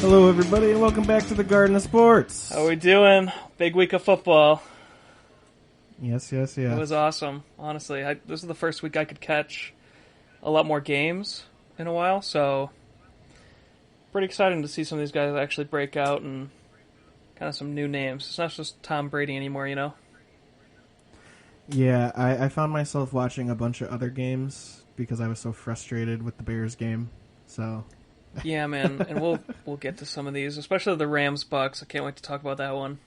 Hello, everybody, and welcome back to the Garden of Sports. How we doing? Big week of football. Yes. It was awesome, honestly. This is the first week I could catch a lot more games in a while, so pretty exciting to see some of these guys actually break out and kind of some new names. It's not just Tom Brady anymore, you know? Yeah, I found myself watching a bunch of other games because I was so frustrated with the Bears game. So Yeah, man, and we'll get to some of these, especially the Rams Bucks. I can't wait to talk about that one.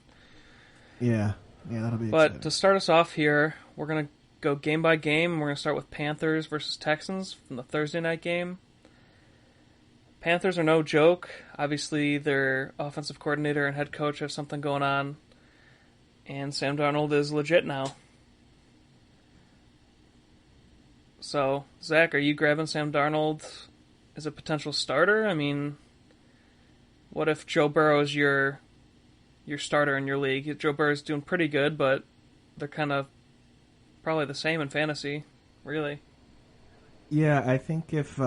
yeah, that'll be But exciting. to start us off here, we're gonna go game by game. We're gonna start with Panthers versus Texans from the Thursday night game. Panthers are no joke. Obviously, their offensive coordinator and head coach have something going on, and Sam Darnold is legit now. So, Zach, are you grabbing Sam Darnold as a potential starter? I mean, what if Joe Burrow is your starter in your league? Joe Burrow's doing pretty good, but they're kind of probably the same in fantasy, really. Yeah, I think if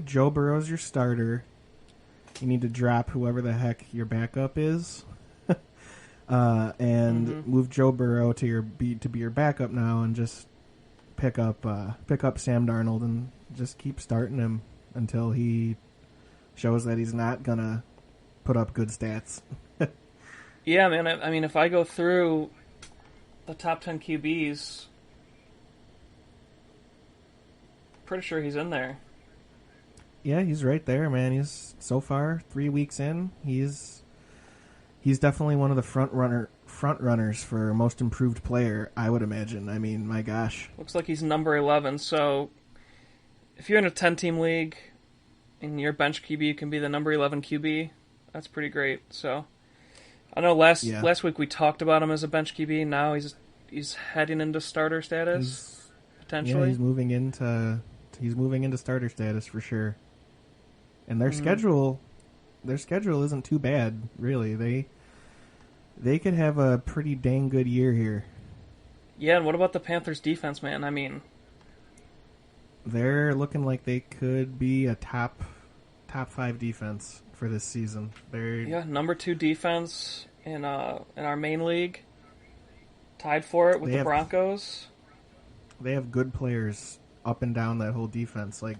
Joe Burrow's your starter, you need to drop whoever the heck your backup is, and move Joe Burrow to be your backup now, and just pick up Sam Darnold and just keep starting him until he shows that he's not gonna put up good stats. Yeah, man. I mean, if I go through the top 10 QBs, pretty sure he's in there. Yeah, he's right there, man. He's so far 3 weeks in. He's definitely one of the front runners for most improved player, I would imagine. I mean, my gosh. Looks like he's number 11. So if you're in a 10-team league and your bench QB can be the number 11 QB, that's pretty great. So I know last week we talked about him as a bench QB. Now he's heading into starter status potentially. Yeah, he's moving into starter status for sure. And their schedule isn't too bad, really. They could have a pretty dang good year here. Yeah, and what about the Panthers defense, man? I mean, they're looking like they could be a top 5 defense for this season. They're number 2 defense in our main league. Tied for it with the Broncos. They have good players up and down that whole defense. Like,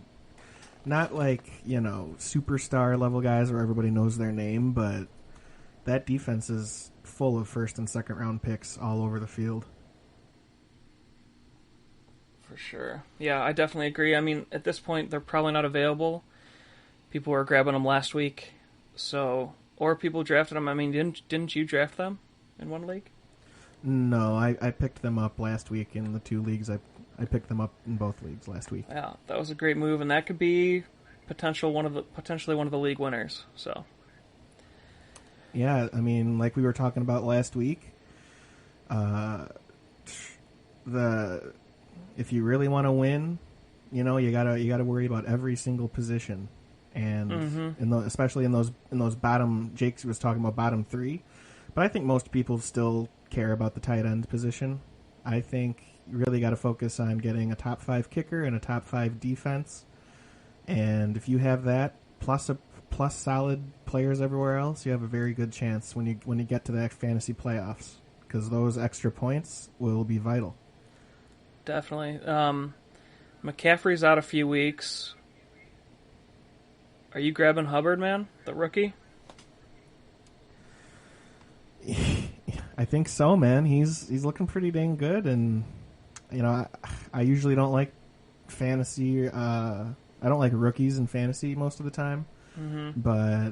not like, superstar level guys where everybody knows their name, but that defense is full of first and second round picks all over the field. For sure. Yeah, I definitely agree. I mean, at this point, they're probably not available. People were grabbing them last week, or people drafted them. I mean, didn't you draft them in one league? No, I picked them up last week in the 2 leagues. I picked them up in both leagues last week. Yeah, that was a great move, and that could be potentially one of the league winners. So. Yeah, I mean, like we were talking about last week, if you really want to win, you gotta worry about every single position, and especially in those bottom. Jake was talking about bottom 3, but I think most people still care about the tight end position. I think you really got to focus on getting a top 5 kicker and a top 5 defense, and if you have that plus solid players everywhere else, you have a very good chance when you get to the fantasy playoffs, because those extra points will be vital. Definitely. McCaffrey's out a few weeks. Are you grabbing Hubbard, man? The rookie? I think so, man. He's looking pretty dang good, and I usually don't like fantasy. I don't like rookies in fantasy most of the time, but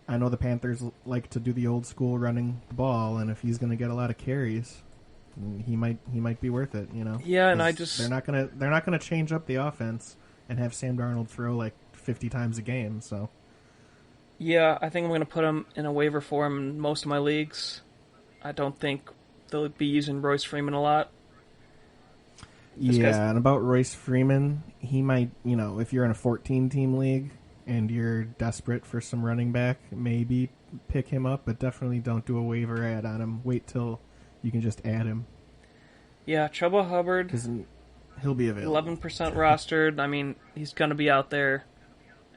I know the Panthers like to do the old school running the ball, and if he's going to get a lot of carries, he might be worth it. Yeah, and they're not gonna change up the offense and have Sam Darnold throw like 50 times a game. So yeah, I think I'm going to put him in a waiver form in most of my leagues. I don't think they'll be using Royce Freeman a lot. And about Royce Freeman, he might, if you're in a 14-team league and you're desperate for some running back, maybe pick him up, but definitely don't do a waiver ad on him. Wait till you can just add him. Yeah, Chuba Hubbard, he'll be available. 11% rostered. I mean, he's going to be out there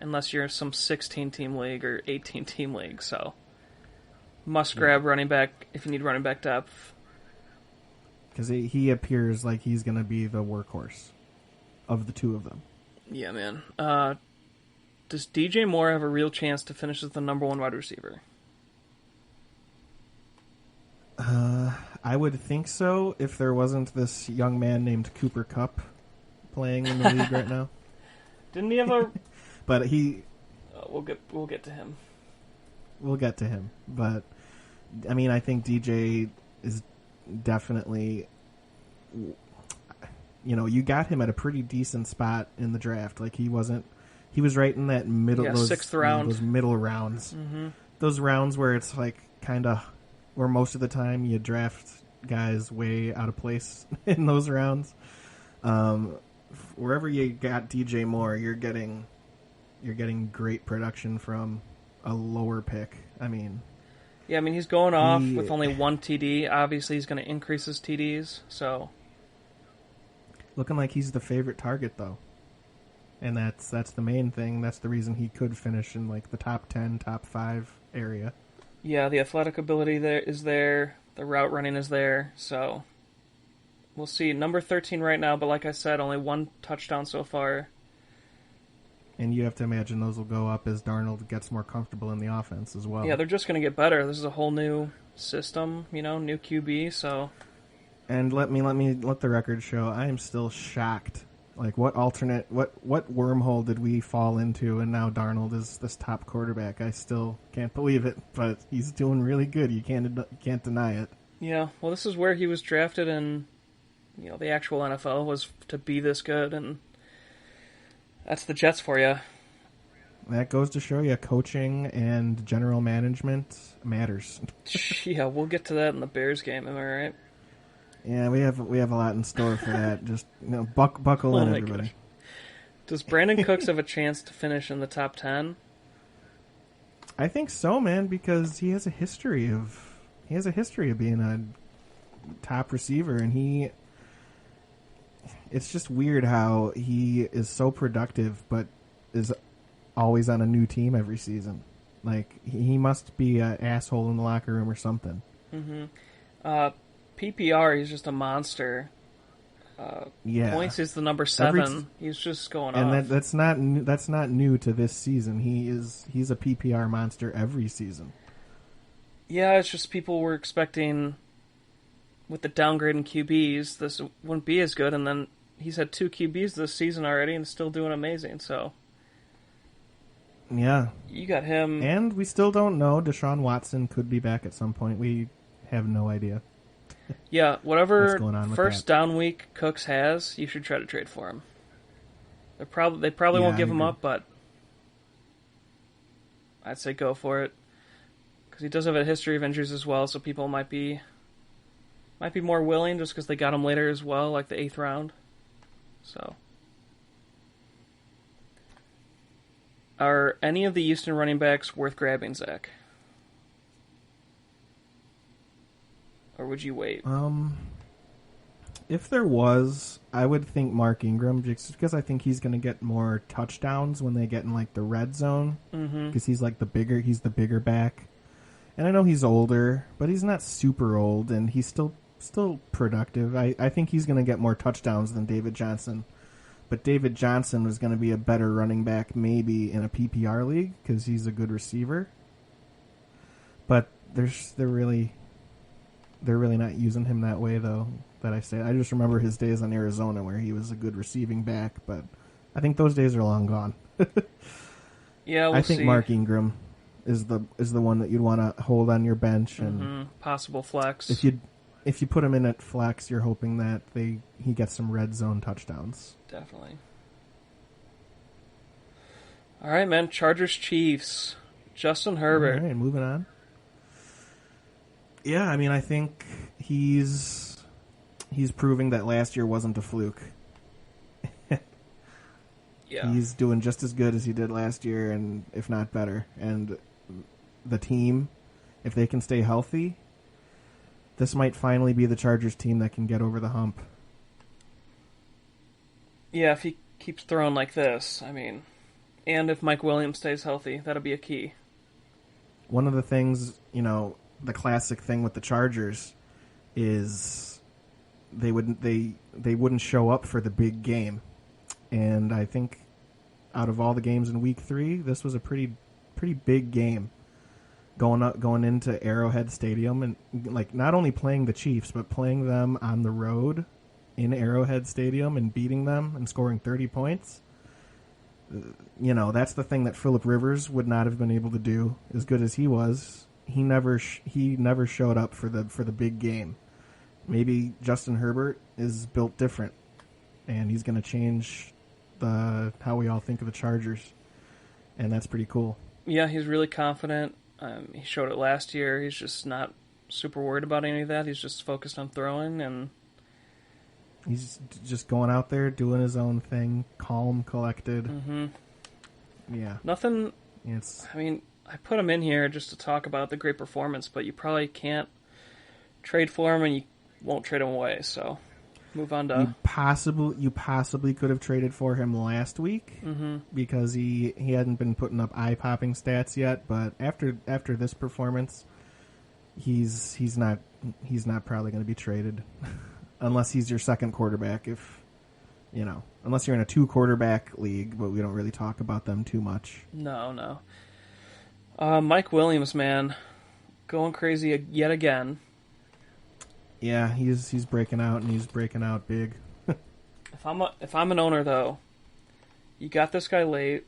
unless you're in some 16-team league or 18-team league. So must grab running back if you need running back depth. Because he appears like he's going to be the workhorse of the two of them. Yeah, man. Does DJ Moore have a real chance to finish as the number one wide receiver? I would think so if there wasn't this young man named Cooper Kupp playing in the league right now. Didn't he have a? But he. We'll get to him. We'll get to him, but I mean, I think DJ is definitely. You know, you got him at a pretty decent spot in the draft. Like he was right in that middle, those, 6th round, those middle rounds, those rounds where it's like kind of where most of the time you draft guys way out of place in those rounds. Wherever you got DJ Moore, you're getting great production from a lower pick. I mean, yeah, I mean he's going off with only 1 TD. Obviously, he's going to increase his TDs. So, looking like he's the favorite target though, and that's the main thing. That's the reason he could finish in like the top 10, top 5 area. Yeah, the athletic ability there is there. The route running is there. So, we'll see. Number 13 right now, but like I said, only 1 touchdown so far. And you have to imagine those will go up as Darnold gets more comfortable in the offense as well. Yeah, they're just going to get better. This is a whole new system, new QB, so... And let the record show, I am still shocked. Like, what wormhole did we fall into, and now Darnold is this top quarterback? I still can't believe it, but he's doing really good. You can't deny it. Yeah, well, this is where he was drafted in, the actual NFL, was to be this good, and that's the Jets for you. That goes to show you coaching and general management matters. Yeah, we'll get to that in the Bears game, am I right? Yeah, we have a lot in store for that. Just buckle in, everybody. Gosh. Does Brandon Cooks have a chance to finish in the top 10? I think so, man, because he has a history of being a top receiver, and it's just weird how he is so productive, but is always on a new team every season. Like, he must be an asshole in the locker room or something. Mm-hmm. PPR, he's just a monster. Yeah. Points is the number 7. He's just going off. And that's not new to this season. He's a PPR monster every season. Yeah, it's just people were expecting, with the downgrade in QBs, this wouldn't be as good, and then he's had 2 QBs this season already and still doing amazing, so... Yeah. You got him... And we still don't know. Deshaun Watson could be back at some point. We have no idea. Yeah, whatever on first down week Cooks has, you should try to trade for him. They probably won't give him up, but I'd say go for it. Because he does have a history of injuries as well, so people might be more willing just because they got him later as well, like the 8th round. So, are any of the Houston running backs worth grabbing, Zach? Or would you wait? If there was, I would think Mark Ingram, just because I think he's going to get more touchdowns when they get in like the red zone, because he's the bigger back, and I know he's older, but he's not super old, and he's still productive. I think he's going to get more touchdowns than David Johnson, but David Johnson was going to be a better running back maybe in a PPR league because he's a good receiver, but they're really not using him that way, though, that I say. I just remember his days on Arizona where he was a good receiving back, but I think those days are long gone. Yeah, I think Mark Ingram is the one that you'd want to hold on your bench, and possible flex. If you put him in at flex, you're hoping that he gets some red zone touchdowns. Definitely. All right, man. Chargers Chiefs. Justin Herbert. All right, moving on. Yeah, I mean, I think he's proving that last year wasn't a fluke. Yeah. He's doing just as good as he did last year, and if not better. And the team, if they can stay healthy, this might finally be the Chargers team that can get over the hump. Yeah, if he keeps throwing like this, I mean, And if Mike Williams stays healthy, that'll be a key. One of the things, the classic thing with the Chargers is they wouldn't show up for the big game. And I think out of all the games in week 3, this was a pretty big game. Going into Arrowhead Stadium and like not only playing the Chiefs but playing them on the road in Arrowhead Stadium and beating them and scoring 30 points. That's the thing that Phillip Rivers would not have been able to do as good as he was. He never showed up for the big game. Maybe Justin Herbert is built different and he's going to change how we all think of the Chargers, and that's pretty cool. Yeah, he's really confident. He showed it last year. He's just not super worried about any of that. He's just focused on throwing, and he's just going out there doing his own thing, calm, collected. Mm-hmm. Yeah. Nothing. I put him in here just to talk about the great performance, but you probably can't trade for him, and you won't trade him away. So move on to. You possibly could have traded for him last week because he hadn't been putting up eye-popping stats yet. But after this performance, he's not probably going to be traded unless he's your second quarterback. Unless you're in a 2-quarterback league, but we don't really talk about them too much. No. Mike Williams, man, going crazy yet again. Yeah, he's breaking out, and he's breaking out big. If I'm an owner, though, you got this guy late.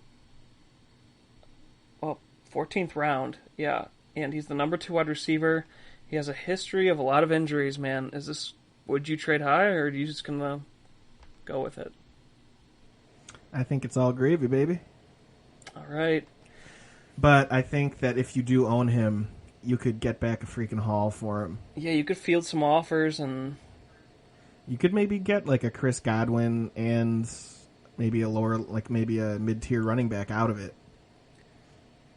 Well, 14th round, yeah, and he's the number 2 wide receiver. He has a history of a lot of injuries, man. Would you trade high, or are you just gonna go with it? I think it's all gravy, baby. All right. But I think that if you do own him, you could get back a freaking haul for him. Yeah, you could field some offers, and you could maybe get like a Chris Godwin and maybe a mid-tier running back out of it.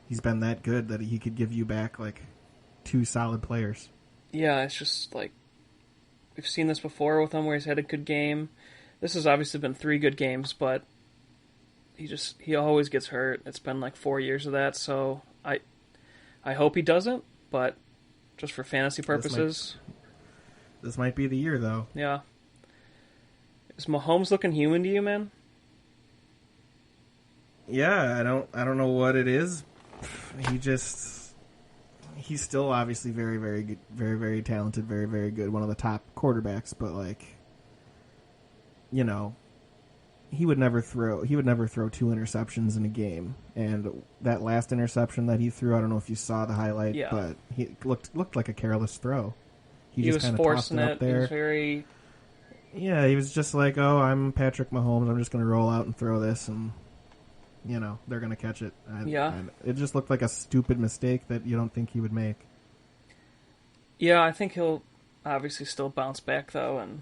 He's been that good that he could give you back like 2 solid players. Yeah, it's just like we've seen this before with him where he's had a good game. This has obviously been 3 good games, but he always gets hurt. It's been like 4 years of that, so I hope he doesn't, but just for fantasy purposes. This might be the year, though. Yeah. Is Mahomes looking human to you, man? Yeah, I don't know what it is. He's still obviously very, very good, very, very talented, very, very good. One of the top quarterbacks, but he would never throw 2 interceptions in a game. And that last interception that he threw, I don't know if you saw the highlight, but he looked like a careless throw. He just was forcing it up there. He was very... Yeah, he was just like, "Oh, I'm Patrick Mahomes. I'm just going to roll out and throw this, and they're going to catch it." It just looked like a stupid mistake that you don't think he would make. Yeah, I think he'll obviously still bounce back though, and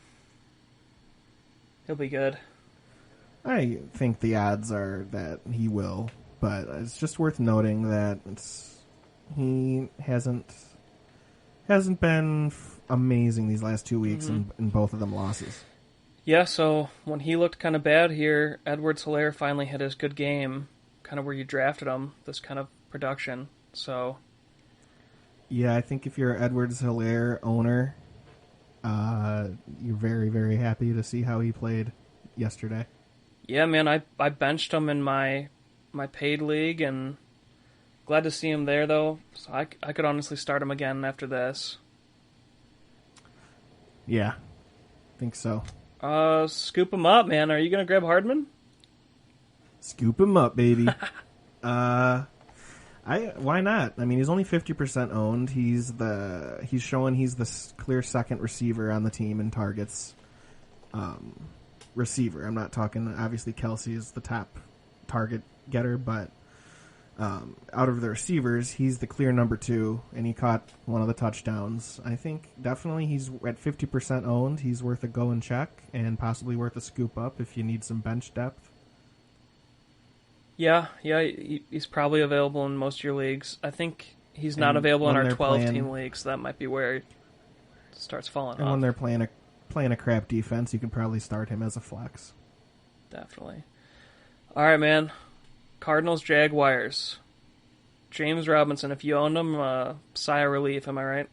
he'll be good. I think the odds are that he will, but it's just worth noting that he hasn't been amazing these last 2 weeks in both of them losses. Yeah, so when he looked kind of bad here, Edwards-Helaire finally had his good game, kind of where you drafted him, this kind of production. So, yeah, I think if you're an Edwards-Helaire owner, you're very, very happy to see how he played yesterday. Yeah, man, I benched him in my paid league, and glad to see him there, though. So I could honestly start him again after this. Yeah, I think so. Scoop him up, man. Are you going to grab Hardman? Scoop him up, baby. Why not? I mean, he's only 50% owned. He's showing he's the clear second receiver on the team in targets. Receiver. I'm not talking, obviously Kelsey is the top target getter, but out of the receivers, he's the clear number 2, and he caught one of the touchdowns. I think definitely he's at 50% owned. He's worth a go and check, and possibly worth a scoop up if you need some bench depth. Yeah, he's probably available in most of your leagues. I think he's not available in our 12-team league, so that might be where it starts falling off. And when they're playing a crap defense, you can probably start him as a flex. Definitely. All right, man. Cardinals, Jaguars. James Robinson, if you owned him, sigh of relief, am I right?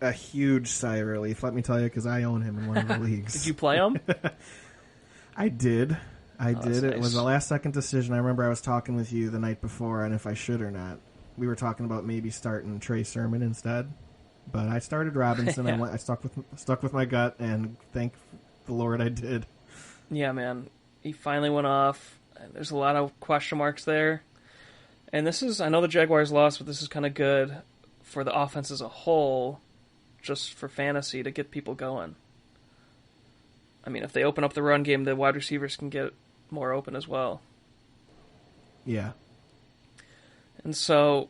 A huge sigh of relief, let me tell you, because I own him in one of the leagues. Did you play him? I did. I did. It nice. was a last-second decision. I remember I was talking with you the night before, and if I should or not. We were talking about maybe starting Trey Sermon instead, but I started Robinson. Yeah. I stuck with my gut, and thank the Lord I did. Yeah, man. He finally went off. There's a lot of question marks there. And this is, I know the Jaguars lost, but this is kind of good for the offense as a whole, just for fantasy, to get people going. I mean, if they open up the run game, the wide receivers can get more open as well. Yeah. And so,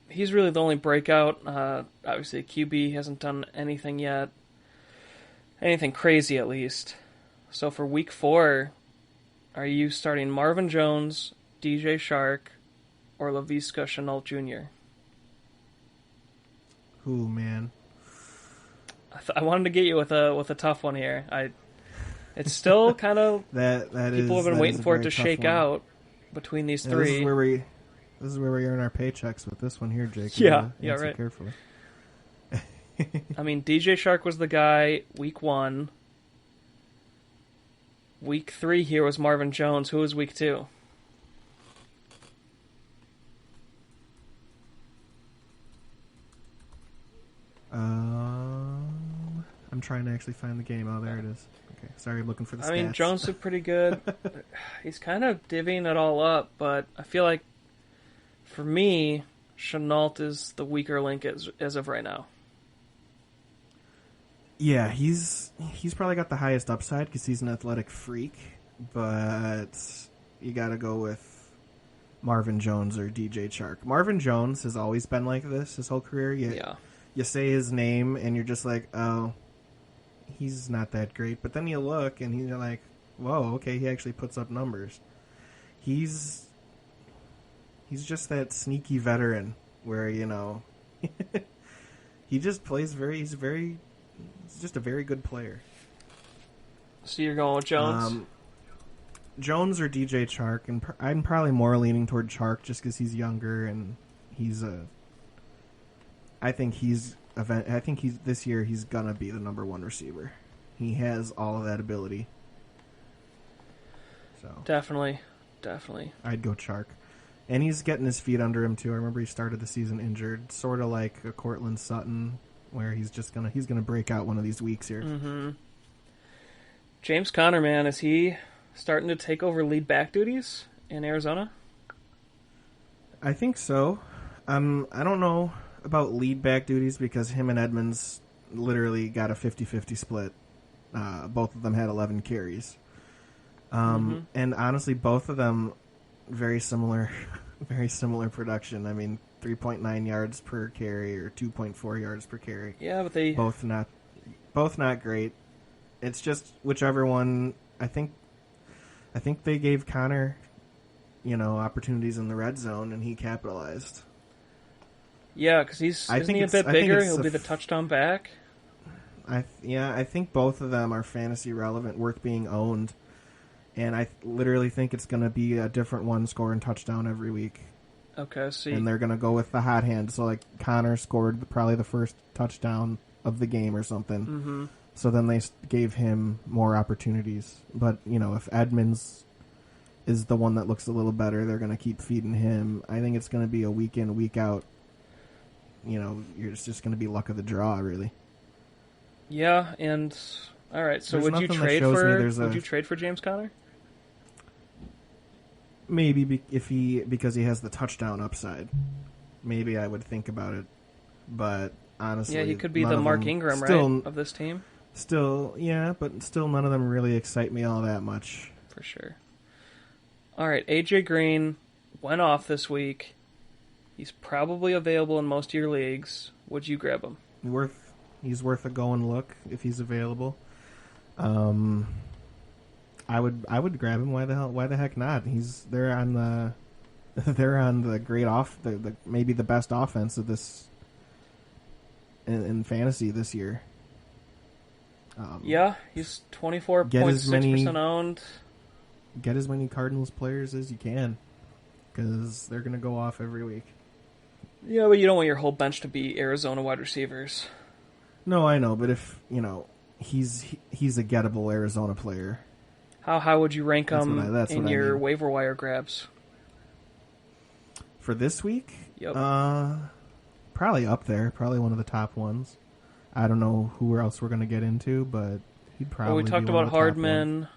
he's really the only breakout. Obviously, QB hasn't done anything yet. Anything crazy, at least. So for week 4, are you starting Marvin Jones, DJ Shark, or Laviska Shenault Jr.? Ooh, man. I wanted to get you with a tough one here. It's still kind of that people have been waiting for it to shake out between these three. This is where we earn our paychecks with this one here, Jake. Yeah, Answer right. Carefully. I mean, DJ Shark was the guy week 1. Week 3 here was Marvin Jones. Who was week 2? I'm trying to actually find the game. Oh, there it is. Okay, sorry, I'm looking for the stats. I mean, Jones did pretty good. He's kind of divvying it all up, but I feel like, for me, Shenault is the weaker link as of right now. Yeah, he's probably got the highest upside because he's an athletic freak, but you got to go with Marvin Jones or DJ Chark. Marvin Jones has always been like this his whole career. You say his name and you're just like, oh, he's not that great. But then you look and you're like, whoa, okay, he actually puts up numbers. He's just that sneaky veteran where, he just plays he's just a very good player. So you're going with Jones? Jones or DJ Chark, and I'm probably more leaning toward Chark just because he's younger and I think this year he's gonna be the number 1 receiver. He has all of that ability. So Definitely. I'd go Chark. And he's getting his feet under him too. I remember he started the season injured, sort of like a Cortland Sutton, where he's gonna break out one of these weeks here. Mm-hmm. James Conner, man, is he starting to take over lead back duties in Arizona? I think so. I don't know about lead back duties because him and Edmonds literally got a 50-50 split. Both of them had 11 carries. And honestly, both of them very similar production. I mean, 3.9 yards per carry or 2.4 yards per carry. Yeah, but they both not great. It's just whichever one. I think they gave Connor, opportunities in the red zone, and he capitalized. Yeah, because isn't he a bit bigger? He'll be the touchdown back. I think both of them are fantasy relevant, worth being owned, and I literally think it's going to be a different one scoring touchdown every week. Okay, and they're going to go with the hot hand. So, like, Connor scored probably the first touchdown of the game or something. Mm-hmm. So then they gave him more opportunities. But, if Edmonds is the one that looks a little better, they're going to keep feeding him. I think it's going to be a week in, week out. It's just going to be luck of the draw, really. Yeah, and all right. So would you trade for James Conner? Maybe because he has the touchdown upside. Maybe I would think about it, but honestly, yeah, he could be the Mark Ingram of this team. Still, yeah, but still, none of them really excite me all that much. For sure. All right, AJ Green went off this week. He's probably available in most of your leagues. Would you grab him? He's worth a go and look if he's available. I would grab him. Why the heck not? They're on the great the maybe the best offense of this in fantasy this year. Yeah, he's 24.6% owned. Get as many Cardinals players as you can. because they're going to go off every week. Yeah, but you don't want your whole bench to be Arizona wide receivers. No, I know, but if, he's a gettable Arizona player. How high would you rank him in your mean. waiver wire grabs? For this week? Yep. Probably up there. Probably one of the top ones. I don't know who else we're going to get into, but he'd probably we talked be one about of the Hardman.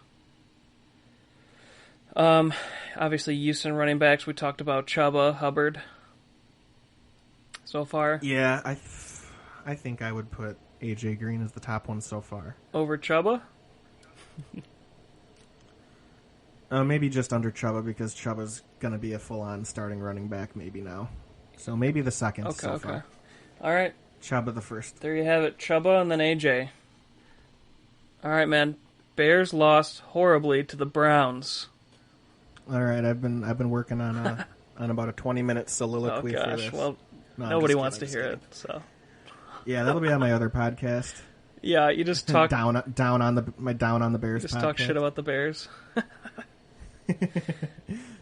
Obviously, Houston running backs. We talked about Chuba Hubbard so far. Yeah, I think I would put AJ Green as the top one so far. Over Chuba? Maybe just under Chuba because Chuba's going to be a full-on starting running back maybe now. So maybe the second so far. All right. Chuba the first. There you have it. Chuba and then AJ. All right, man. Bears lost horribly to the Browns. All right, I've been working on about a 20-minute soliloquy for this. Well, nobody wants to hear it. So. Yeah, that'll be on my other podcast. Yeah, you just talk down on the Bears. You just podcast. Talk shit about the Bears.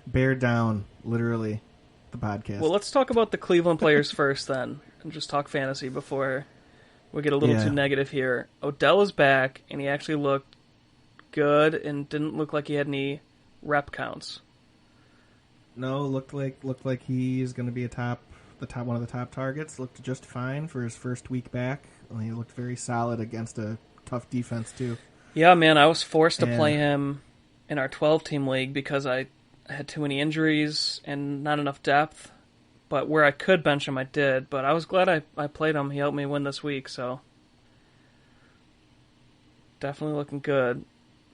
Bear down, literally, the podcast. Well, let's talk about the Cleveland players first, then, and just talk fantasy before we get a little too negative here. Odell is back, and he actually looked good, and didn't look like he had any rep counts. No, looked like he's going to be one of the top targets. Looked just fine for his first week back. He looked very solid against a tough defense too. Yeah, man, I was forced to play him in our 12-team league because I had too many injuries and not enough depth. But where I could bench him, I did. But I was glad I played him. He helped me win this week, so definitely looking good.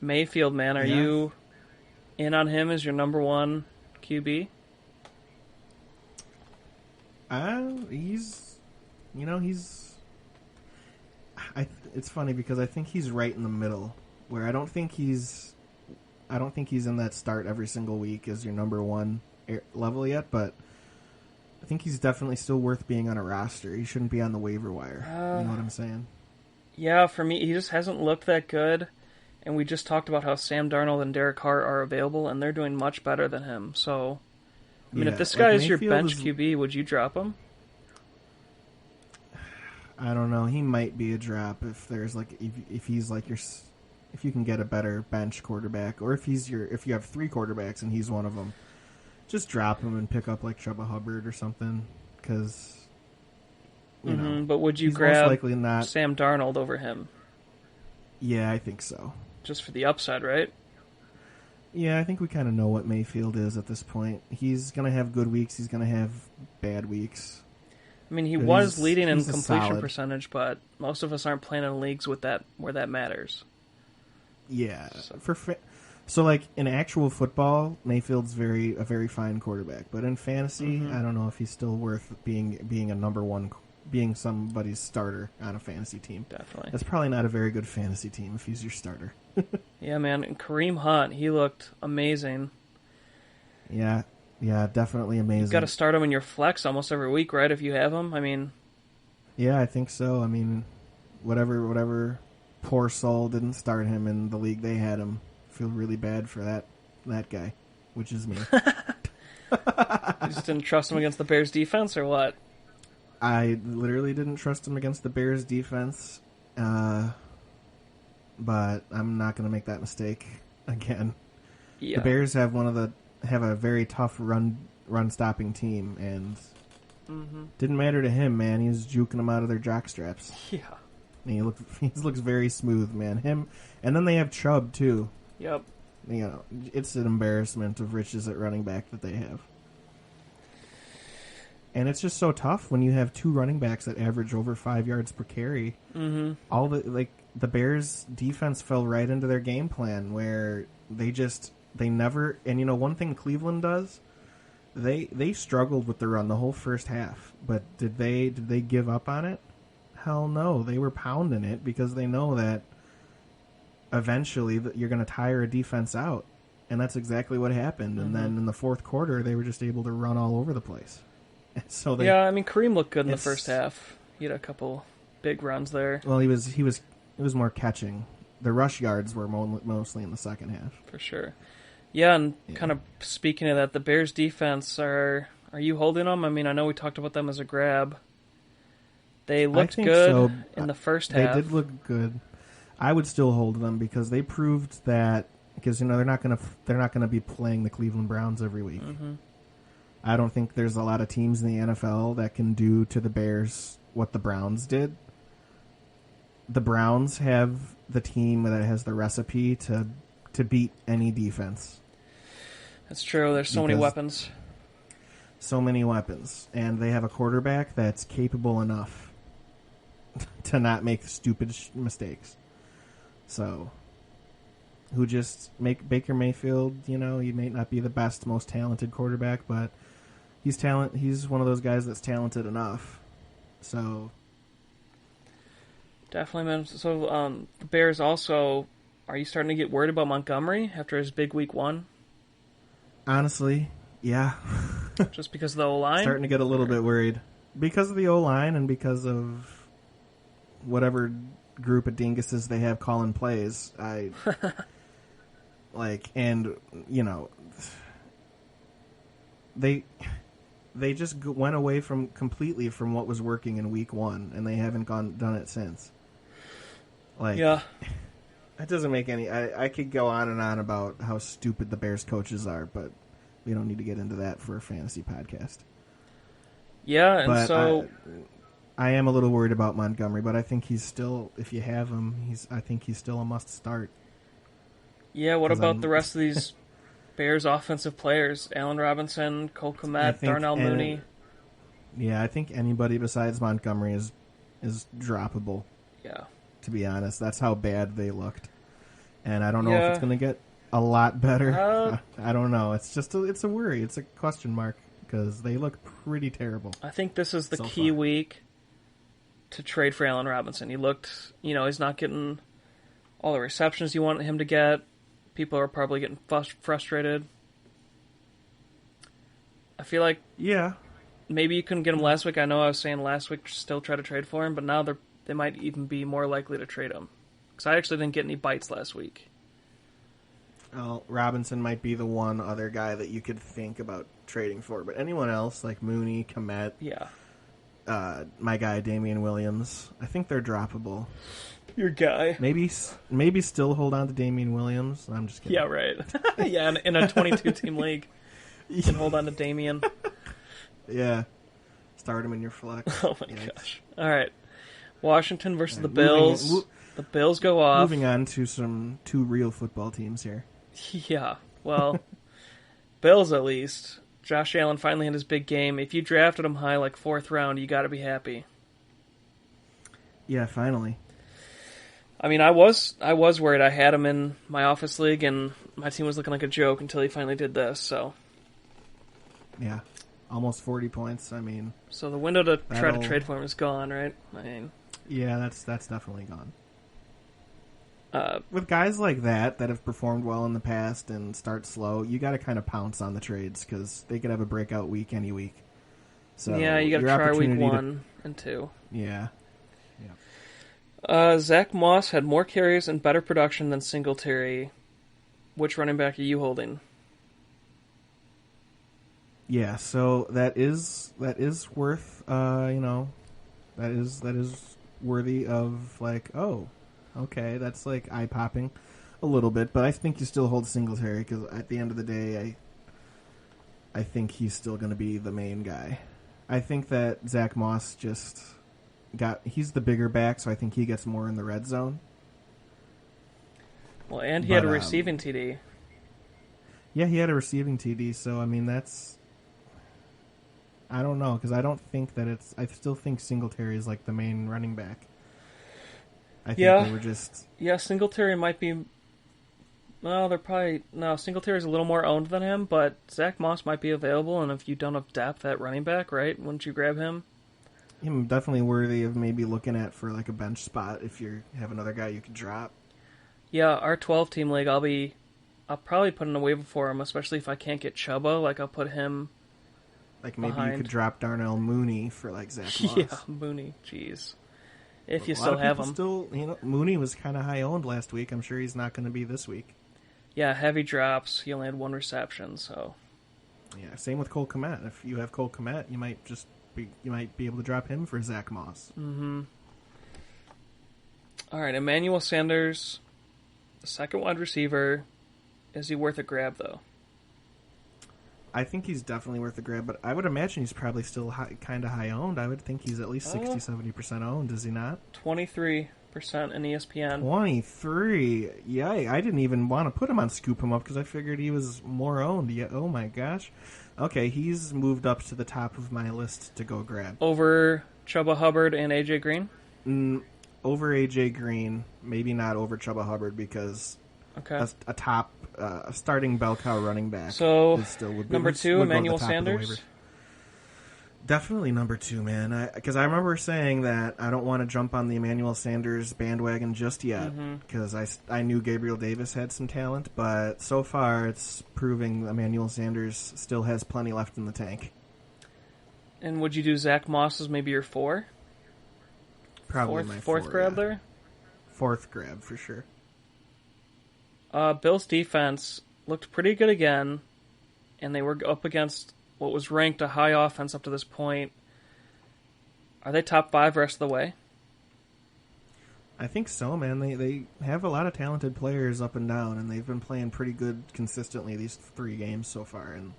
Mayfield, man, are you in on him as your number one QB? It's funny because I think he's right in the middle, where I don't think he's in that start every single week as your number one level yet, but I think he's definitely still worth being on a roster. He shouldn't be on the waiver wire. You know what I'm saying? Yeah, for me, he just hasn't looked that good. And we just talked about how Sam Darnold and Derek Carr are available, and they're doing much better than him. So, I mean, if this guy is your bench QB, would you drop him? I don't know. He might be a drop if there's if he's like if you can get a better bench quarterback, or if you have three quarterbacks and he's one of them, just drop him and pick up like Chuba Hubbard or something. Because you know, but would you grab most likely not Sam Darnold over him? Yeah, I think so. Just for the upside, right? Yeah, I think we kind of know what Mayfield is at this point. He's going to have good weeks. He's going to have bad weeks. I mean, he was leading in completion percentage, but most of us aren't playing in leagues with that where that matters. Yeah. So like in actual football, Mayfield's a very fine quarterback, but in fantasy, I don't know if he's still worth being a number one, being somebody's starter on a fantasy team. Definitely. That's probably not a very good fantasy team if he's your starter. Yeah, man. And Kareem Hunt, he looked amazing. Yeah, definitely amazing. You've got to start him in your flex almost every week, right, if you have him? I mean... Yeah, I think so. I mean, whatever poor soul didn't start him in the league they had him, feel really bad for that guy, which is me. You just didn't trust him against the Bears defense, or what? I literally didn't trust him against the Bears defense, but I'm not going to make that mistake again. Yeah. The Bears have a very tough run stopping team, and didn't matter to him, man. He was juking them out of their jock straps. Yeah, and he looks very smooth, man. Him, and then they have Chubb too. Yep. You know, it's an embarrassment of riches at running back that they have. And it's just so tough when you have two running backs that average over 5 yards per carry. All the Bears defense fell right into their game plan where they never. And you know, one thing Cleveland does, they struggled with the run the whole first half. But did they give up on it? Hell no, they were pounding it because they know that eventually you're going to tire a defense out, and that's exactly what happened. And then in the fourth quarter, they were just able to run all over the place. So I mean, Kareem looked good in the first half. He had a couple big runs there. Well, it was more catching. The rush yards were mostly in the second half. For sure. Yeah, and Yeah. kind of speaking of that, the Bears defense, are you holding them? I mean, I know we talked about them as a grab. They I looked think good so. in the first They half. did look good. I would still hold them because they proved that because they're not gonna be playing the Cleveland Browns every week. Mm-hmm. I don't think there's a lot of teams in the NFL that can do to the Bears what the Browns did. The Browns have the team that has the recipe to beat any defense. That's true. There's so many Because weapons. so many weapons, and they have a quarterback that's capable enough to not make stupid mistakes. So, who just make Baker Mayfield? You know, he may not be the best, most talented quarterback, but he's talent. He's one of those guys that's talented enough. So, Definitely, man. So, the Bears also, are you starting to get worried about Montgomery after his big week 1? honestly, yeah, Just because of the O-line? starting to get a little bit worried because of the O line and because of whatever group of dinguses they have calling plays. I like, and you know, they just went away from completely from what was working in week 1, and they haven't done it since. Like, Yeah. it doesn't make any. I could go on and on about how stupid the Bears coaches are, but we don't need to get into that for a fantasy podcast. Yeah, and But so... I am a little worried about Montgomery, but I think he's still, if you have him, I think he's still a must start. Yeah, what 'Cause about the rest of these Bears offensive players? Allen Robinson, Cole I Kmet, think Darnell Mooney. Yeah, I think anybody besides Montgomery is droppable. Yeah. To be honest, that's how bad they looked, and I don't know if Yeah. it's going to get a lot better. Uh, I don't know. It's just it's a worry. It's a question mark because they look pretty terrible. I think this is the So key far. week to trade for Allen Robinson. He looked, he's not getting all the receptions you want him to get. People are probably getting frustrated. I feel like Yeah, maybe you couldn't get him last week. I know I was saying last week still try to trade for him, but now they might even be more likely to trade him. Because I actually didn't get any bites last week. well, Robinson might be the one other guy that you could think about trading for, but anyone else like Mooney, Kmet, Yeah. my guy Damian Williams, I think they're droppable. Your guy. Maybe still hold on to Damian Williams. I'm just kidding. Yeah, right. Yeah, in a 22-team league. You can hold on to Damian. Yeah. Start him in your flex. Oh my Yikes. gosh. All right. Washington versus the Moving- Bills. mo- The Bills go off. Moving on to two real football teams here. Yeah. Well, Bills at least. Josh Allen finally had his big game. If you drafted him high, like 4th round, you got to be happy. Yeah, finally. I mean, I was worried. I had him in my office league, and my team was looking like a joke until he finally did this. So Yeah. Almost 40 points. I mean, the window to try to That'll- trade for him is gone, right? I mean, yeah, that's definitely gone. uh, With guys like that have performed well in the past and start slow, you got to kind of pounce on the trades because they could have a breakout week any week. So yeah, you got to your try week opportunity 1 and 2. Yeah. Zach Moss had more carries and better production than Singletary. Which running back are you holding? Yeah, so that is worth that is worthy of like, oh, okay, that's like eye popping a little bit, but I think you still hold Singletary because at the end of the day, I think he's still going to be the main guy. I think that Zach Moss he's the bigger back, so I think he gets more in the red zone. Well, and he had a But, receiving TD. Yeah, he had a receiving TD, so I mean I don't know because I don't think that I still think Singletary is like the main running back. I think Yeah. they were just Yeah, Singletary might be... Well, they're probably... No, Singletary's a little more owned than him, but Zach Moss might be available, and if you don't have depth at running back, right, wouldn't you grab him? him definitely worthy of maybe looking at for like a bench spot if you have another guy you could drop. Yeah, our 12-team league, I'll probably put in a waiver for him, especially if I can't get Chuba. Like, I'll put him... Like maybe Behind. you could drop Darnell Mooney for like Zach Moss. Yeah, Mooney, jeez. If you A lot still of have people him. Still, Mooney was kind of high owned last week. I'm sure he's not going to be this week. Yeah, heavy drops. He only had 1 reception, so Yeah, same with Cole Kmet. If you have Cole Kmet, you might be able to drop him for Zach Moss. Mm-hmm. All right, Emmanuel Sanders, the second wide receiver. Is he worth a grab, though? I think he's definitely worth a grab, but I would imagine he's probably still kind of high owned. I would think he's at least 60-70% owned, is he not? 23% in ESPN. 23. Yeah, I didn't even want to put him on Scoop Him Up because I figured he was more owned. Yeah, oh my gosh. Okay, he's moved up to the top of my list to go grab. Over Chuba Hubbard and AJ Green? Over AJ Green, maybe not over Chuba Hubbard because a top starting bell cow running back. So is still would number 2, Emmanuel Sanders. Definitely number 2, man. Because I remember saying that I don't want to jump on the Emmanuel Sanders bandwagon just yet because I knew Gabriel Davis had some talent, but so far it's proving Emmanuel Sanders still has plenty left in the tank. And would you do Zach Moss as maybe your 4? Probably my 4th grab there? 4th grab for sure. Bills' defense looked pretty good again, and they were up against what was ranked a high offense up to this point. Are they top 5 rest of the way? I think so, man. They have a lot of talented players up and down, and they've been playing pretty good consistently these 3 games so far. And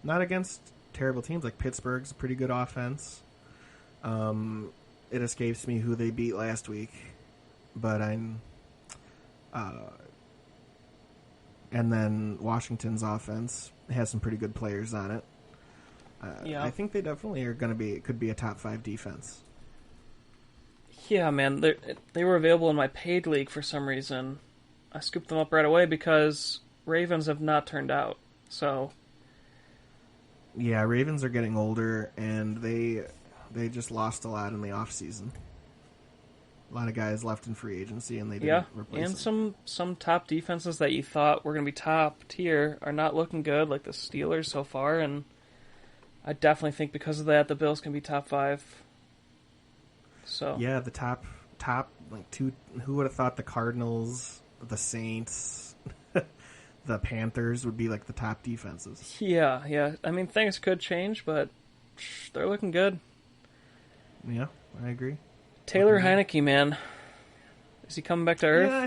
not against terrible teams like Pittsburgh's a pretty good offense. It escapes me who they beat last week, but and then Washington's offense has some pretty good players on it. I think they definitely are going to could be a top 5 defense. Yeah, man, they were available in my paid league for some reason. I scooped them up right away because Ravens have not turned out. So, yeah, Ravens are getting older, and they just lost a lot in the offseason. A lot of guys left in free agency, and they didn't replace them. And some top defenses that you thought were going to be top tier are not looking good, like the Steelers so far, and I definitely think because of that, the Bills can be top 5. So yeah, the top like 2. Who would have thought the Cardinals, the Saints, the Panthers would be like the top defenses? Yeah. I mean, things could change, but they're looking good. Yeah, I agree. Taylor Heineke, man, is he coming back to earth? Yeah,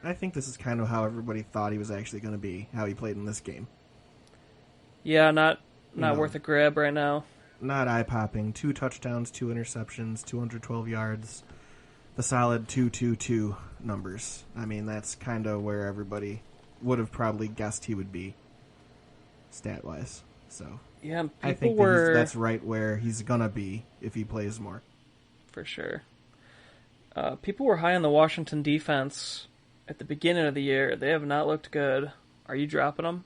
I think this is kind of how everybody thought he was actually going to be. How he played in this game. Yeah, not worth a grab right now. Not eye-popping. 2 touchdowns, 2 interceptions, 212 yards. The solid 2-2-2 numbers. I mean, that's kind of where everybody would have probably guessed he would be, stat-wise. So yeah, I think that's right where he's going to be if he plays more. For sure. People were high on the Washington defense at the beginning of the year. They have not looked good. Are you dropping them?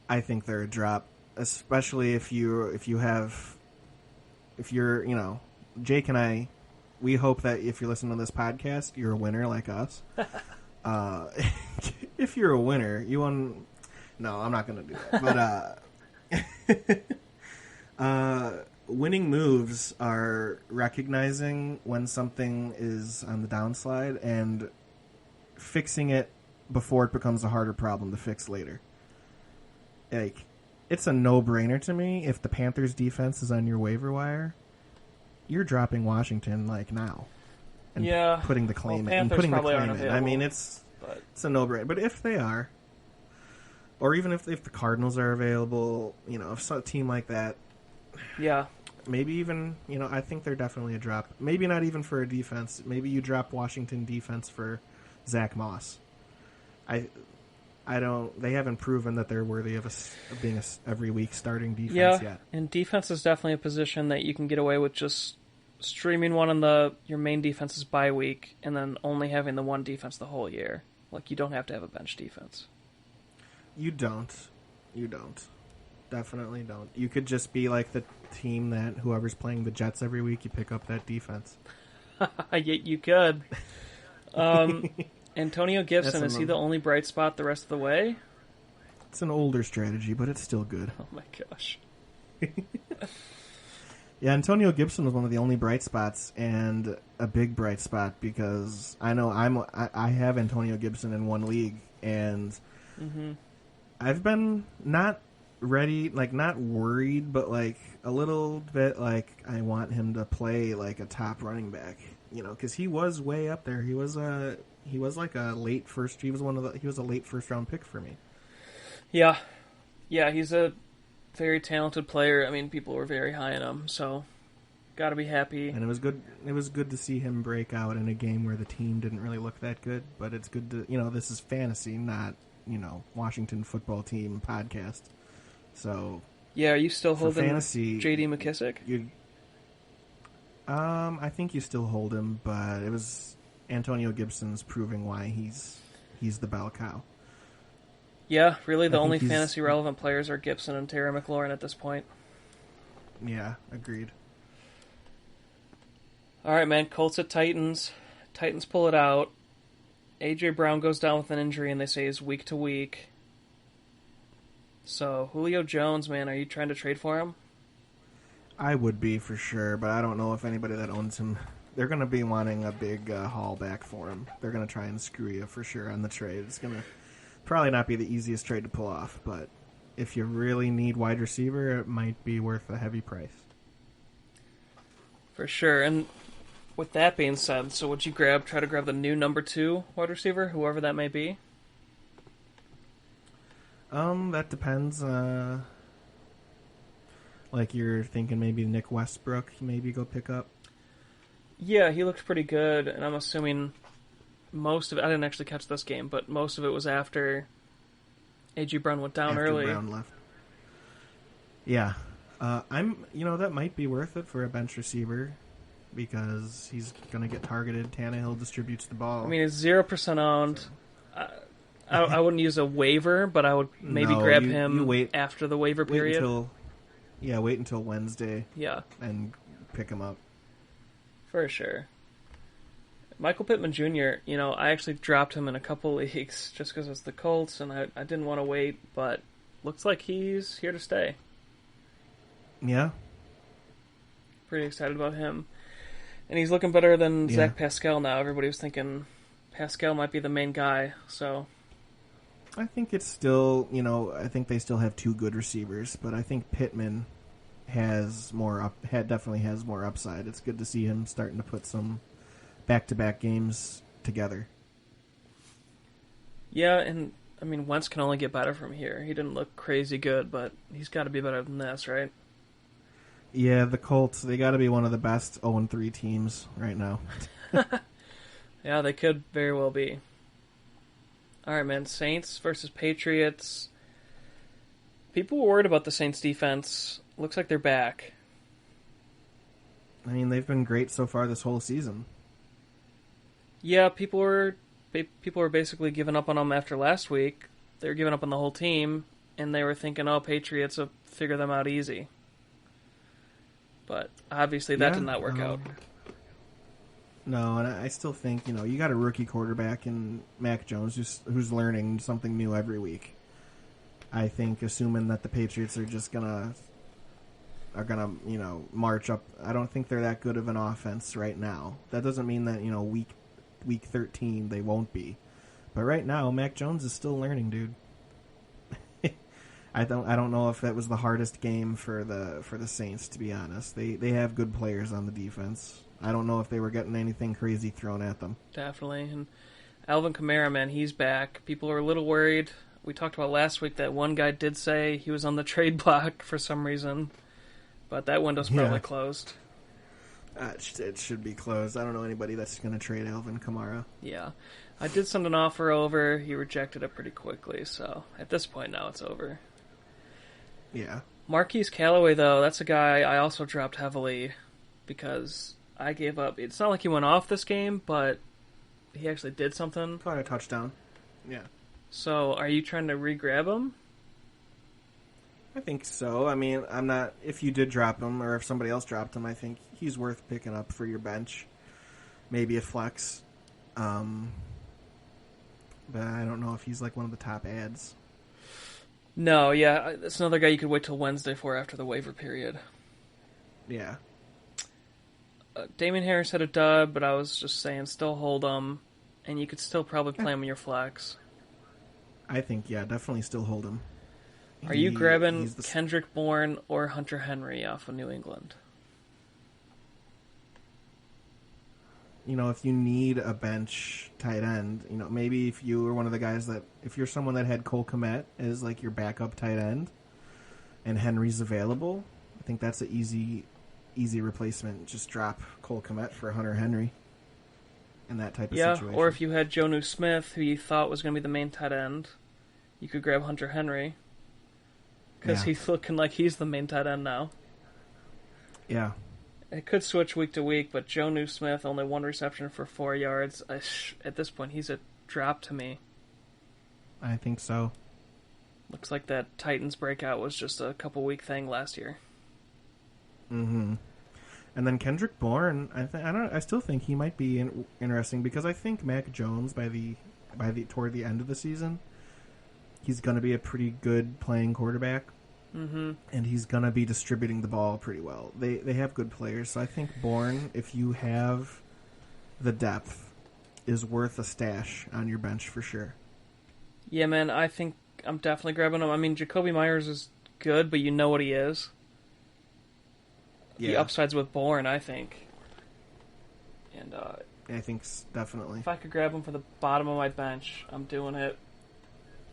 I think they're a drop, especially if you're Jake and I. We hope that if you're listening to this podcast, you're a winner like us. If you're a winner, you won. No, I'm not going to do that. But winning moves are recognizing when something is on the downslide and fixing it before it becomes a harder problem to fix later. Like, it's a no-brainer to me. If the Panthers defense is on your waiver wire, you're dropping Washington like now, and putting the claim in. I mean, it's a no-brainer. But if they are, or even if the Cardinals are available, if a team like that, maybe even I think they're definitely a drop. Maybe not even for a defense. Maybe you drop Washington defense for Zach Moss. They haven't proven that they're worthy of being a every week starting defense yet. And defense is definitely a position that you can get away with just streaming one on your main defense's bye week and then only having the one defense the whole year. Like, you don't have to have a bench defense. You don't. Definitely don't. You could just be like the team that whoever's playing the Jets every week, you pick up that defense. You could. Antonio Gibson, is he the only bright spot the rest of the way? It's an older strategy, but it's still good. Oh my gosh. Yeah, Antonio Gibson was one of the only bright spots, and a big bright spot because I know I have Antonio Gibson in one league, and Mm-hmm. I've been not ready, like not worried, but like a little bit like I want him to play like a top running back, because he was way up there. He was like a late first. He was a late first round pick for me. Yeah, yeah, he's a very talented player. I mean, people were very high on him, so got to be happy. And it was good. It was good to see him break out in a game where the team didn't really look that good. But it's good to this is fantasy, not Washington football team podcast. So yeah, are you still holding fantasy, J.D. McKissick? I think you still hold him, but it was Antonio Gibson's proving why he's the bell cow. Yeah, really the only fantasy relevant players are Gibson and Terry McLaurin at this point. Yeah, agreed. All right, man, Colts at Titans. Titans pull it out. A.J. Brown goes down with an injury, and they say he's week to week. So, Julio Jones, man, are you trying to trade for him? I would be for sure, but I don't know if anybody that owns him, they're going to be wanting a big haul back for him. They're going to try and screw you for sure on the trade. It's going to probably not be the easiest trade to pull off, but if you really need wide receiver, it might be worth a heavy price. For sure, and with that being said, so would you try to grab the new number 2 wide receiver, whoever that may be? That depends. Like you're thinking maybe Nick Westbrook, maybe go pick up. Yeah, he looked pretty good, and I'm assuming most of it, I didn't actually catch this game, but most of it was after A.J. Brown went down early. Brown left. Yeah. That might be worth it for a bench receiver because he's going to get targeted. Tannehill distributes the ball. I mean, it's 0% owned. I wouldn't use a waiver, but I would maybe grab him after the waiver period. Wait until Wednesday. Yeah. And pick him up. For sure. Michael Pittman Jr., I actually dropped him in a couple leagues just because it's the Colts, and I didn't want to wait, but looks like he's here to stay. Yeah. Pretty excited about him. And he's looking better than Zach Pascal now. Everybody was thinking Pascal might be the main guy, so... I think it's still, I think they still have 2 good receivers, but I think Pittman definitely has more upside. It's good to see him starting to put some back-to-back games together. Yeah, and I mean, Wentz can only get better from here. He didn't look crazy good, but he's got to be better than this, right? Yeah, the Colts, they got to be one of the best 0-3 teams right now. Yeah, they could very well be. All right, man. Saints versus Patriots. People were worried about the Saints defense. Looks like they're back. I mean, they've been great so far this whole season. Yeah, people were basically giving up on them after last week. They were giving up on the whole team, and they were thinking, "Oh, Patriots will figure them out easy." But obviously, that did not work out. No, and I still think you got a rookie quarterback in Mac Jones who's learning something new every week. I think assuming that the Patriots are just gonna march up. I don't think they're that good of an offense right now. That doesn't mean that week 13 they won't be, but right now Mac Jones is still learning, dude. I don't know if that was the hardest game for the Saints, to be honest. They have good players on the defense. I don't know if they were getting anything crazy thrown at them. Definitely. And Alvin Kamara, man, he's back. People are a little worried. We talked about last week that one guy did say he was on the trade block for some reason, but that window's probably closed. It should be closed. I don't know anybody that's going to trade Alvin Kamara. Yeah. I did send an offer over. He rejected it pretty quickly, so at this point now it's over. Yeah. Marquise Callaway, though, that's a guy I also dropped heavily because I gave up. It's not like he went off this game, but he actually did something. Caught a touchdown. Yeah. So, are you trying to re-grab him? I think so. I mean, I'm not... If you did drop him, or if somebody else dropped him, I think he's worth picking up for your bench. Maybe a flex. But I don't know if he's like one of the top ads. No, yeah. That's another guy you could wait till Wednesday for after the waiver period. Yeah. Damien Harris had a dud, but I was just saying still hold him, and you could still probably play him in your flex. I think, yeah, definitely still hold him. Are you grabbing He's the Kendrick Bourne or Hunter Henry off of New England? if you need a bench tight end, maybe if you were one of the guys if you're someone that had Cole Kmet as like your backup tight end and Henry's available, I think that's an easy replacement. Just drop Cole Kmet for Hunter Henry in that type of situation. Or if you had Jonnu Smith, who you thought was going to be the main tight end, you could grab Hunter Henry because he's looking like he's the main tight end now. Yeah. It could switch week to week, but Jonnu Smith, only 1 reception for 4 yards. At this point, he's a drop to me. I think so. Looks like that Titans breakout was just a couple-week thing last year. Mm-hmm. And then Kendrick Bourne, I still think he might be interesting because I think Mac Jones toward the end of the season, he's going to be a pretty good playing quarterback. Mm-hmm. And he's going to be distributing the ball pretty well. They have good players, so I think Bourne, if you have the depth, is worth a stash on your bench for sure. Yeah, man, I think I'm definitely grabbing him. I mean, Jacoby Myers is good, but you know what he is. Yeah. The upside's with Bourne, I think. And I think definitely. If I could grab him for the bottom of my bench, I'm doing it.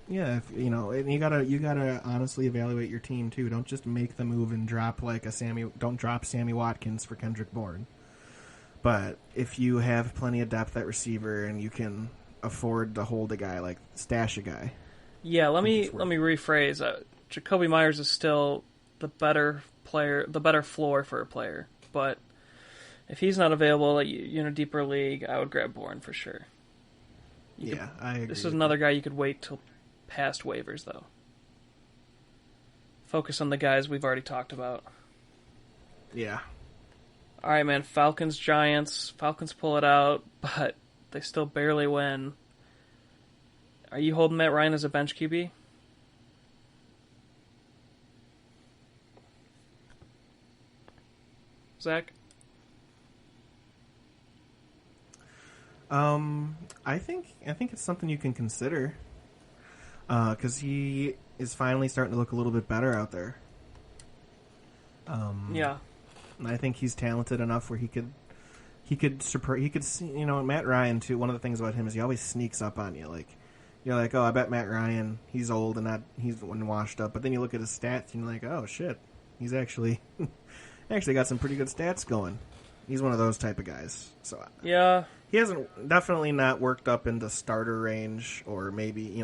Yeah, and you gotta honestly evaluate your team too. Don't just make the move and drop don't drop Sammy Watkins for Kendrick Bourne. But if you have plenty of depth at receiver and you can afford to hold a guy, like stash a guy. Yeah, let me rephrase. Jacoby Myers is still the better player, the better floor for a player. But if he's not available, in a deeper league, I would grab Bourne for sure. I agree. This is another guy you could wait till past waivers, though. Focus on the guys we've already talked about. Yeah. All right, man. Falcons, Giants. Falcons pull it out, but they still barely win. Are you holding Matt Ryan as a bench QB? Zach? I think it's something you can consider. Because he is finally starting to look a little bit better out there. Yeah. And I think he's talented enough where he could see, Matt Ryan too. One of the things about him is he always sneaks up on you. Like, you're like, oh, I bet Matt Ryan, he's old and he's washed up. But then you look at his stats and you're like, oh shit, he's actually got some pretty good stats going. He's one of those type of guys. So yeah, he hasn't definitely not worked up into starter range, or maybe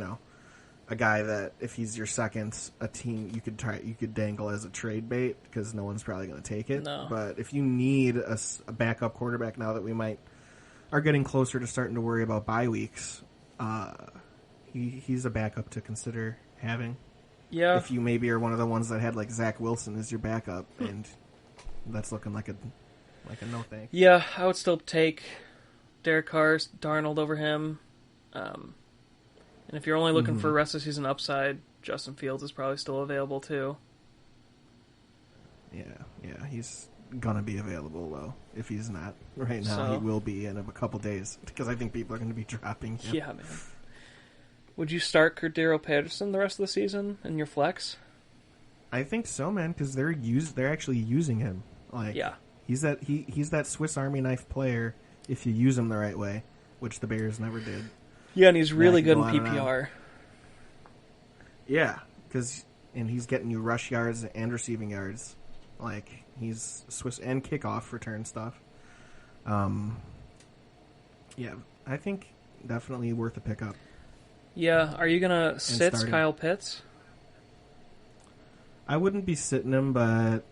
a guy that if he's your second, a team you could dangle as a trade bait because no one's probably going to take it. No. But if you need a backup quarterback now that we are getting closer to starting to worry about bye weeks, he's a backup to consider having. Yeah. If you maybe are one of the ones that had like Zach Wilson as your backup, and that's looking like a no thanks. Yeah, I would still take Derek Carr, Darnold over him. And if you're only looking for rest of season upside, Justin Fields is probably still available too. Yeah, he's gonna be available though. If he's not right now, he will be in a couple days because I think people are going to be dropping him. Yeah, man. Would you start Cordero Patterson the rest of the season in your flex? I think so, man, because they're actually using him. Like, yeah, he's that Swiss Army knife player if you use him the right way, which the Bears never did. Yeah, and he's really good in PPR. Yeah, and he's getting you rush yards and receiving yards. Like, he's Swiss and kickoff return stuff. Yeah, I think definitely worth a pickup. Yeah, are you gonna sit Kyle Pitts? I wouldn't be sitting him, but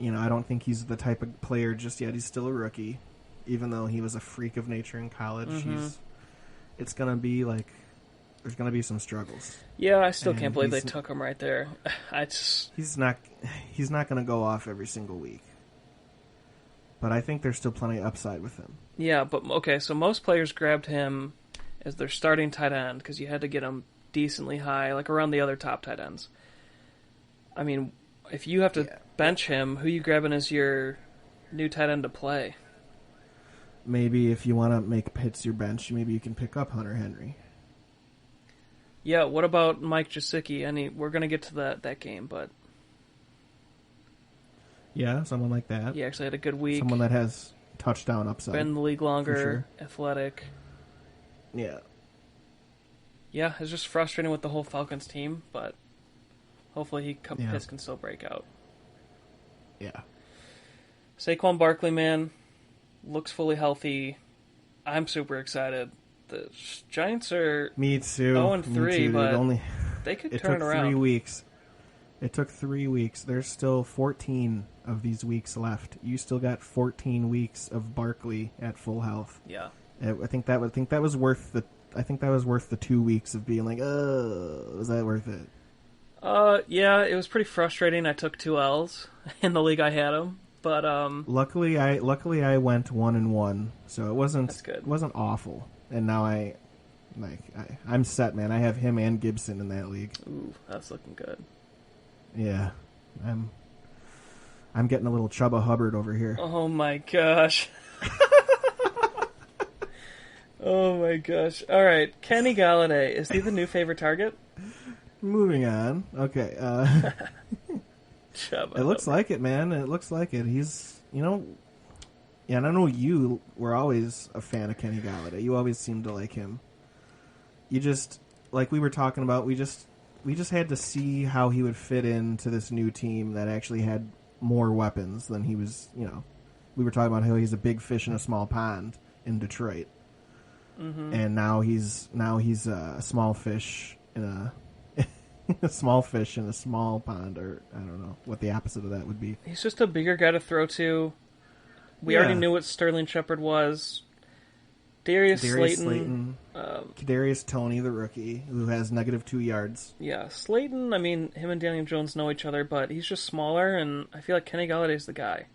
I don't think he's the type of player just yet. He's still a rookie, even though he was a freak of nature in college. Mm-hmm. It's gonna be like there's gonna be some struggles. Yeah, I still can't believe they took him right there. He's not gonna go off every single week, but I think there's still plenty of upside with him. Yeah, but okay, so most players grabbed him as their starting tight end because you had to get him decently high, like around the other top tight ends. I mean, if you have to bench him, who you grabbing as your new tight end to play? Maybe if you want to make Pitts your bench, maybe you can pick up Hunter Henry. Yeah, what about Mike Gesicki? We're gonna get to that game, but Yeah, someone like that. he actually had a good week. Someone that has touchdown upside. Been in the league longer, sure. athletic. Yeah. Yeah, it's just frustrating with the whole Falcons team, but hopefully his can still break out. Yeah. Saquon Barkley, man, looks fully healthy. I'm super excited. The Giants are Me too. 0-3, but they could turn it around. 3 weeks. It took 3 weeks. There's still 14 of these weeks left. You still got 14 weeks of Barkley at full health. Yeah. I think that was worth the 2 weeks of being like, was that worth it? Yeah, it was pretty frustrating. I took 2 L's in the league I had him, but luckily I went 1-1, so it wasn't that's good. It wasn't awful. And now I'm set, man. I have him and Gibson in that league. Ooh, that's looking good. Yeah, I'm getting a little Chubba Hubbard over here. Oh my gosh. Oh my gosh. All right, Kenny Galladay, is he the new favorite target? Moving on. Okay. It looks like it, man. It looks like it. He's, yeah, and I know you were always a fan of Kenny Galladay. You always seemed to like him. You just, like we were talking about, we just had to see how he would fit into this new team that actually had more weapons than he was, we were talking about how he's a big fish in a small pond in Detroit. Mm-hmm. And now he's a small fish in a small fish in a small pond, or I don't know what the opposite of that would be. He's just a bigger guy to throw to. We already knew what Sterling Shepard was. Darius Slayton. Kadarius Toney, the rookie, who has -2 yards. Yeah, Slayton, him and Daniel Jones know each other, but he's just smaller, and I feel like Kenny Galladay's the guy.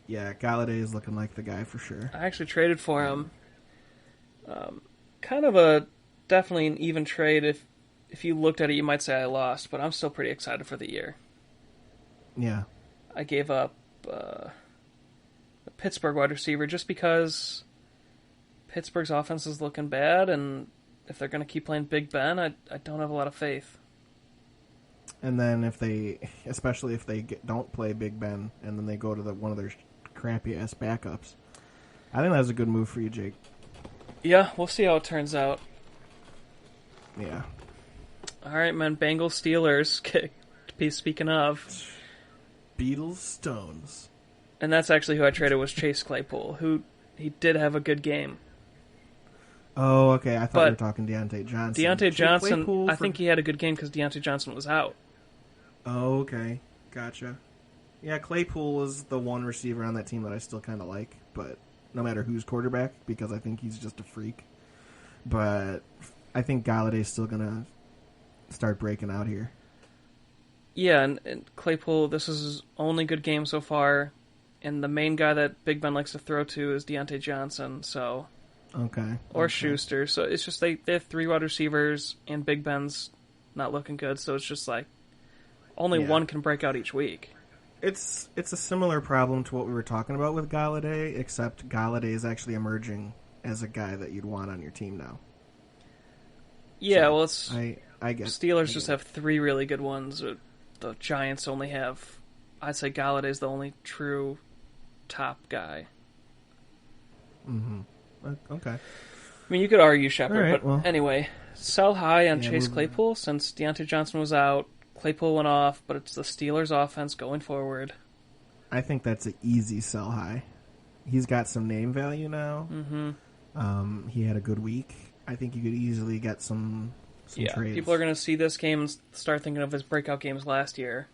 Yeah, Galladay is looking like the guy for sure. I actually traded for him. Kind of definitely an even trade. If you looked at it, you might say I lost, but I'm still pretty excited for the year. Yeah. I gave up a Pittsburgh wide receiver just because Pittsburgh's offense is looking bad, and if they're going to keep playing Big Ben, I don't have a lot of faith. And then especially if they don't play Big Ben, and then they go to one of their crappy-ass backups. I think that was a good move for you, Jake. Yeah, we'll see how it turns out. Yeah. All right, man. Bengals Steelers. Speaking of Beatles Stones. And that's actually who I traded, was Chase Claypool, who he did have a good game. Oh, okay. I thought you were talking Deontay Johnson. Deontay Johnson, I think he had a good game because Deontay Johnson was out. Oh, okay. Gotcha. Yeah, Claypool was the one receiver on that team that I still kind of like, but no matter who's quarterback, because I think he's just a freak. But I think Galladay's still going to start breaking out here. Yeah, and Claypool, this is his only good game so far, and the main guy that Big Ben likes to throw to is Deontay Johnson, so... Okay. Or Schuster, so it's just they have 3 wide receivers, and Big Ben's not looking good, so it's just like only one can break out each week. It's a similar problem to what we were talking about with Galladay, except Galladay is actually emerging as a guy that you'd want on your team now. Yeah, so well, it's I get Steelers just have 3 really good ones. The Giants only have, I'd say Galladay's the only true top guy. Mm-hmm. Okay. I mean, you could argue Shepard, right, but well, anyway, sell high on Chase Claypool since Deontay Johnson was out. Claypool went off, but it's the Steelers' offense going forward. I think that's an easy sell high. He's got some name value now. Mm-hmm. He had a good week. I think you could easily get some trades. People are going to see this game and start thinking of his breakout games last year.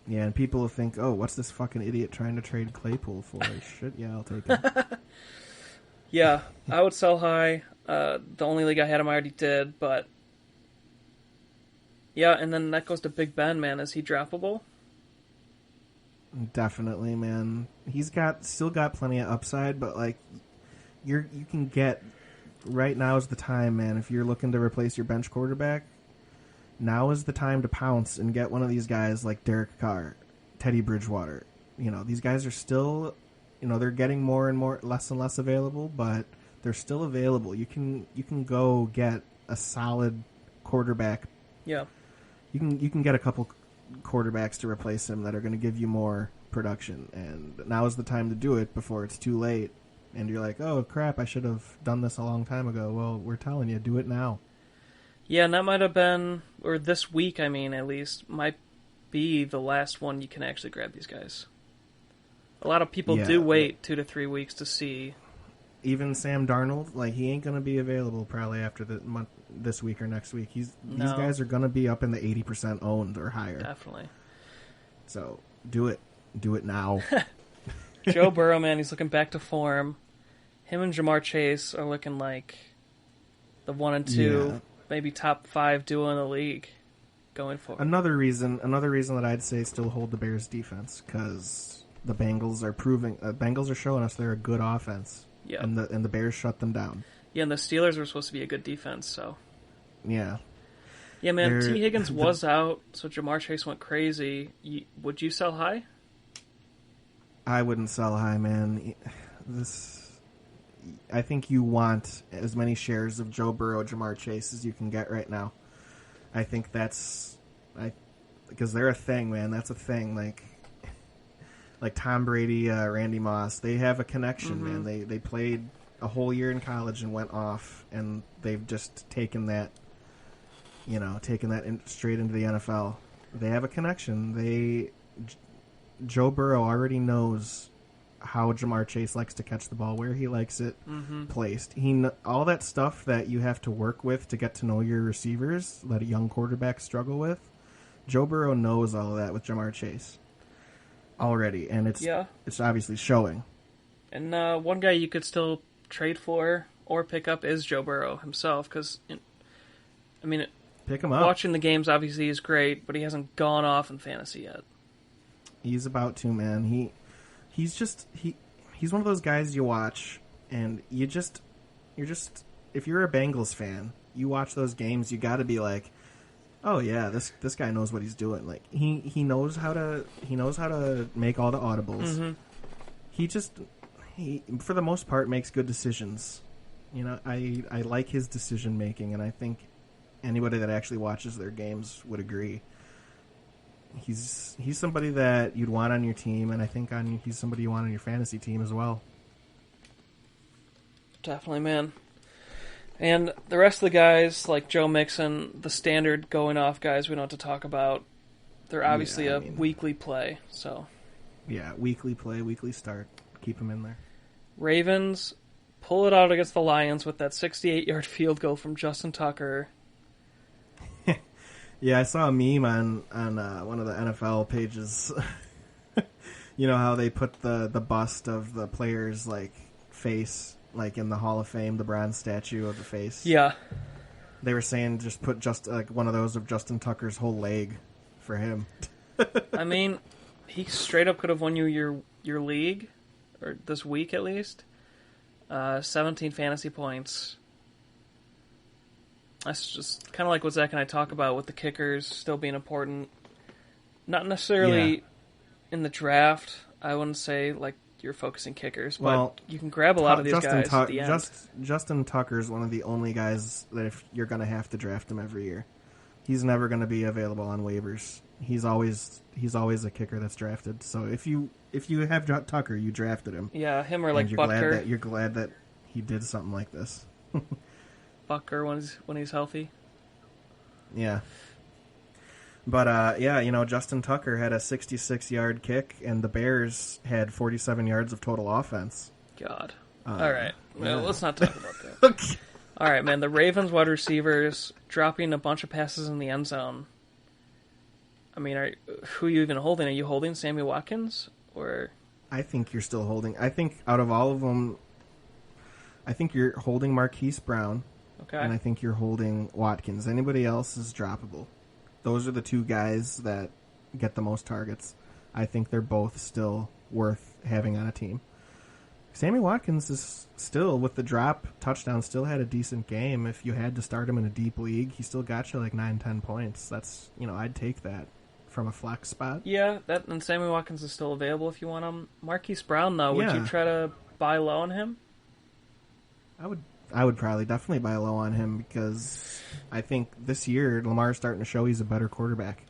Yeah, and people will think, oh, what's this fucking idiot trying to trade Claypool for? Shit, yeah, I'll take it. Yeah, I would sell high. The only league I had him, I already did, but... Yeah, and then that goes to Big Ben, man. Is he droppable? Definitely, man. He's still got plenty of upside, but like you can get right now is the time, man. If you're looking to replace your bench quarterback, now is the time to pounce and get one of these guys like Derek Carr, Teddy Bridgewater. These guys are still, they're getting more and more, less and less available, but they're still available. You can go get a solid quarterback, Yeah. you can get a couple quarterbacks to replace him that are going to give you more production, and now is the time to do it before it's too late. And you're like, oh crap, I should have done this a long time ago. Well, we're telling you, do it now. Yeah, and that might have been, or this week, I mean, at least, might be the last one you can actually grab these guys. A lot of people do wait 2 to 3 weeks to see. Even Sam Darnold, like, he ain't going to be available probably after the month, this week or next week. These guys are going to be up in the 80% owned or higher. Definitely. So do it. Do it now. Joe Burrow, man, he's looking back to form. Him and Jamar Chase are looking like the 1 and 2, maybe top 5 duo in the league going forward. Another reason that I'd say still hold the Bears defense, because the Bengals are showing us they're a good offense. Yeah. And the Bears shut them down. Yeah, and the Steelers were supposed to be a good defense, so. Yeah. Yeah, man, T. Higgins was out, so Jamar Chase went crazy. Would you sell high? I wouldn't sell high, man. I think you want as many shares of Joe Burrow, Jamar Chase as you can get right now. I think because they're a thing, man. That's a thing. Like Tom Brady, Randy Moss, they have a connection, man. They played a whole year in college and went off, and they've just taken that straight into the NFL. They have a connection. Joe Burrow already knows how Jamar Chase likes to catch the ball, where he likes it placed. All that stuff that you have to work with to get to know your receivers that a young quarterback struggle with, Joe Burrow knows all of that with Jamar Chase already, and it's obviously showing. And one guy you could still trade for or pick up is Joe Burrow himself, because, pick him up. Watching the games obviously is great, but he hasn't gone off in fantasy yet. He's about to, man. He's one of those guys you watch, and you're just if you're a Bengals fan, you watch those games, you got to be like, oh yeah, this guy knows what he's doing. Like he knows how to make all the audibles. He for the most part makes good decisions. I like his decision making, and I think anybody that actually watches their games would agree. He's somebody that you'd want on your team, and I think he's somebody you want on your fantasy team as well. Definitely, man. And the rest of the guys, like Joe Mixon, the standard going off guys we don't have to talk about, they're obviously weekly play. So yeah, weekly play, weekly start. Keep them in there. Ravens pull it out against the Lions with that 68-yard field goal from Justin Tucker. Yeah, I saw a meme on one of the NFL pages. You know how they put the bust of the player's face in the Hall of Fame, the bronze statue of the face. Yeah. They were saying just put one of those of Justin Tucker's whole leg for him. I mean, he straight up could have won you your league, or this week at least. 17 fantasy points. That's just kind of like what Zach and I talk about with the kickers still being important. Not necessarily in the draft. I wouldn't say you're focusing kickers, but you can grab a lot of these guys at the end. Justin Tucker's one of the only guys that if you're going to have to draft him every year. He's never going to be available on waivers. He's always a kicker that's drafted. So if you have Tucker, you drafted him. Yeah, him or you're Butker. You're glad that he did something like this. Butker when he's healthy. Yeah. But, Justin Tucker had a 66-yard kick, and the Bears had 47 yards of total offense. God. All right. Well, let's not talk about that. Okay. All right, man. The Ravens wide receivers dropping a bunch of passes in the end zone. I mean, who are you even holding? Are you holding Sammy Watkins? Or I think you're still holding. I think out of all of them, I think you're holding Marquise Brown. Okay. And I think you're holding Watkins. Anybody else is droppable. Those are the two guys that get the most targets. I think they're both still worth having on a team. Sammy Watkins is still, with the drop touchdown, still had a decent game. If you had to start him in a deep league, he still got you 9-10 points. That's, I'd take that from a flex spot. Yeah, and Sammy Watkins is still available if you want him. Marquise Brown, though, would you try to buy low on him? I would probably definitely buy low on him because I think this year Lamar's starting to show he's a better quarterback.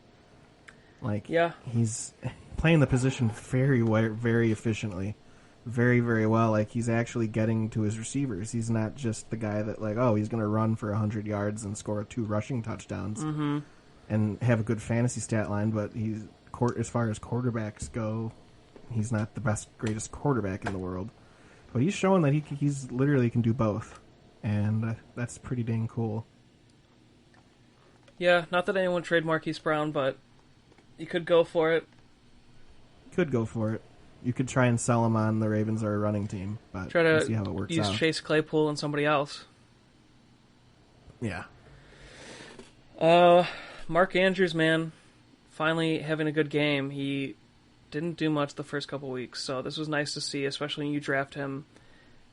Like, Yeah. he's playing the position very efficiently, very, very well. Like, he's actually getting to his receivers. He's not just the guy that, like, oh, he's going to run for 100 yards and score 2 rushing touchdowns and have a good fantasy stat line, but he's, as far as quarterbacks go, he's not the greatest quarterback in the world. But he's showing that he's literally can do both, and that's pretty dang cool. Yeah, not that anyone trade Marquise Brown, but you could go for it. Could go for it. You could try and sell him on the Ravens or a running team, but Try to we'll see how it works use out. Chase Claypool and somebody else. Yeah. Mark Andrews, man, finally having a good game. He didn't do much the first couple weeks, so this was nice to see, especially when you draft him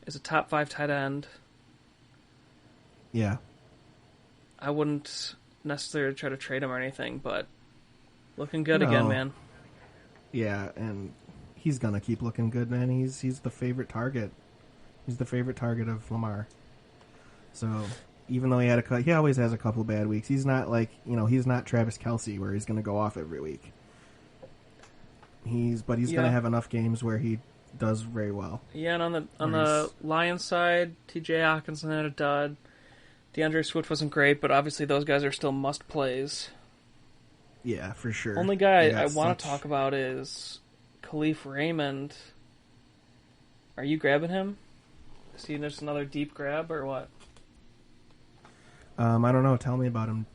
as a top 5 tight end. Yeah. I wouldn't necessarily try to trade him or anything, but looking good No. again, man. Yeah, and he's gonna keep looking good, man. He's the favorite target. He's the favorite target of Lamar. So even though he always has a couple bad weeks. He's not like he's not Travis Kelce where he's gonna go off every week. He's gonna have enough games where he does very well. Yeah, and on the Lions side, T.J. Hockenson had a dud. DeAndre Swift wasn't great, but obviously those guys are still must plays. Yeah, for sure. Only guy I want to talk about is Khalif Raymond. Are you grabbing him? Is he just another deep grab or what? I don't know. Tell me about him.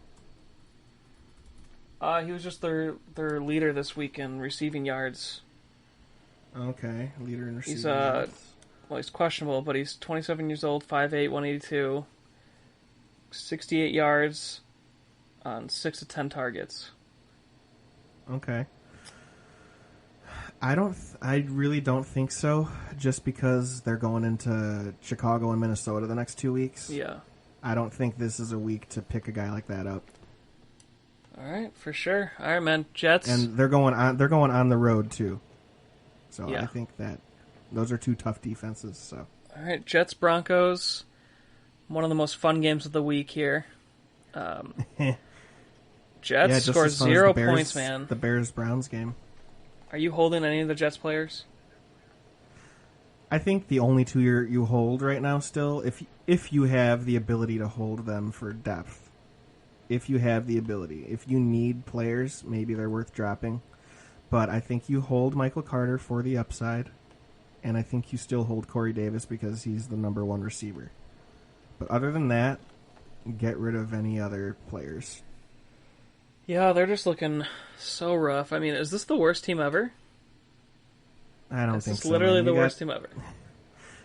He was just their leader this week in receiving yards. Okay, leader in receiving He's yards. well, he's questionable, but he's 27 years old, 5'8", 182, 68 yards on 6 to 10 targets. Okay. I really don't think so. Just because they're going into Chicago and Minnesota the next 2 weeks. Yeah. I don't think this is a week to pick a guy like that up. All right, for sure. All right, man. Jets. And they're going on the road too. So Yeah. I think that those are 2 tough defenses. So. All right, Jets Broncos. One of the most fun games of the week here. Jets scored 0 points, man. The Bears-Browns game. Are you holding any of the Jets players? I think the only 2 you hold right now still, if you have the ability to hold them for depth. If you have the ability. If you need players, maybe they're worth dropping. But I think you hold Michael Carter for the upside. And I think you still hold Corey Davis because he's the number 1 receiver. But other than that, get rid of any other players. Yeah, they're just looking so rough. I mean, is this the worst team ever? I don't think It's so. literally the worst team ever.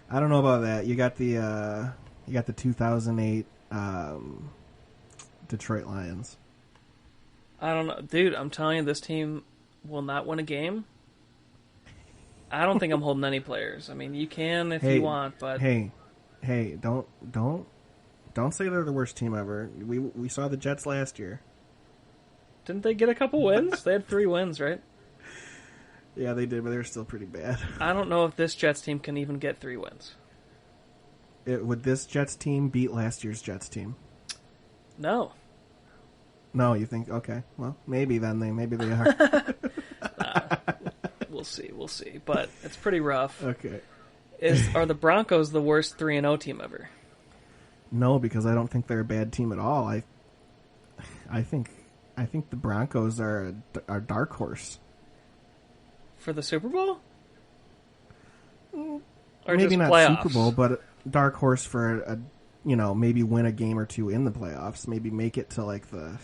I don't know about that. You got the 2008 Detroit Lions. I don't know. Dude, I'm telling you, this team will not win a game. I don't think I'm holding any players. I mean, you can if you want, but... Hey, don't say they're the worst team ever. We saw the Jets last year. Didn't they get a couple wins? They had 3 wins, right? Yeah, they did, but they're still pretty bad. I don't know if this Jets team can even get 3 wins. Would this Jets team beat last year's Jets team? No. No, you think? Okay, well, maybe they are. We'll see. But it's pretty rough. Okay. Are the Broncos the worst 3-0 team ever? No, because I don't think they're a bad team at all. I think the Broncos are a dark horse. For the Super Bowl? Or Maybe just not playoffs? Super Bowl, but dark horse for maybe win a game or 2 in the playoffs. Maybe make it to like the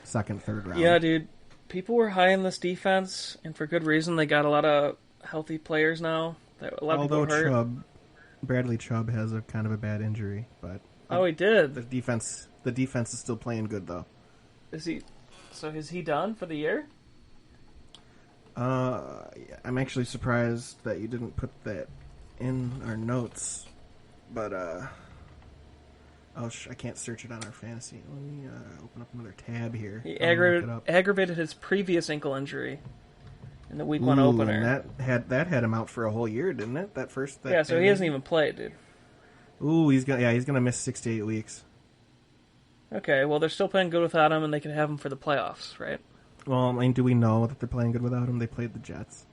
second, third round. Yeah, dude. People were high in this defense, and for good reason. They got a lot of healthy players now. A lot of people hurt. Bradley Chubb has a kind of a bad injury, but he did. The defense is still playing good though. Is he? So is he done for the year? I'm actually surprised that you didn't put that in our notes, but I can't search it on our fantasy. Let me open up another tab here. He aggravated his previous ankle injury in the Week 1 opener. And that had him out for a whole year, didn't it? So he hasn't even played, dude. Ooh, he's gonna miss 6 to 8 weeks. Okay, well, they're still playing good without him, and they can have him for the playoffs, right? Well, I mean, do we know that they're playing good without him? They played the Jets.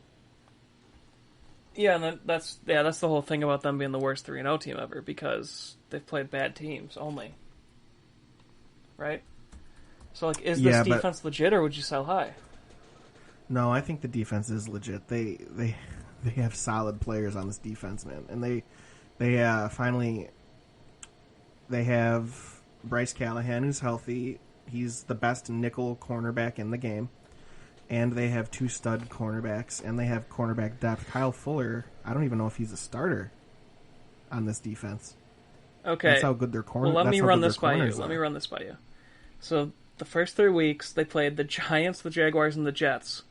Yeah, and that's the whole thing about them being the worst 3-0 team ever, because they've played bad teams only. Right? So, like, is this defense legit, or would you sell high? No, I think the defense is legit. They have solid players on this defense, man, and they finally they have Bryce Callahan, who's healthy. He's the best nickel cornerback in the game. And they have 2 stud cornerbacks, and they have cornerback depth. Kyle Fuller, I don't even know if he's a starter on this defense. Okay. That's how good their corner. Well, let me run this by you. So the first 3 weeks, they played the Giants, the Jaguars, and the Jets.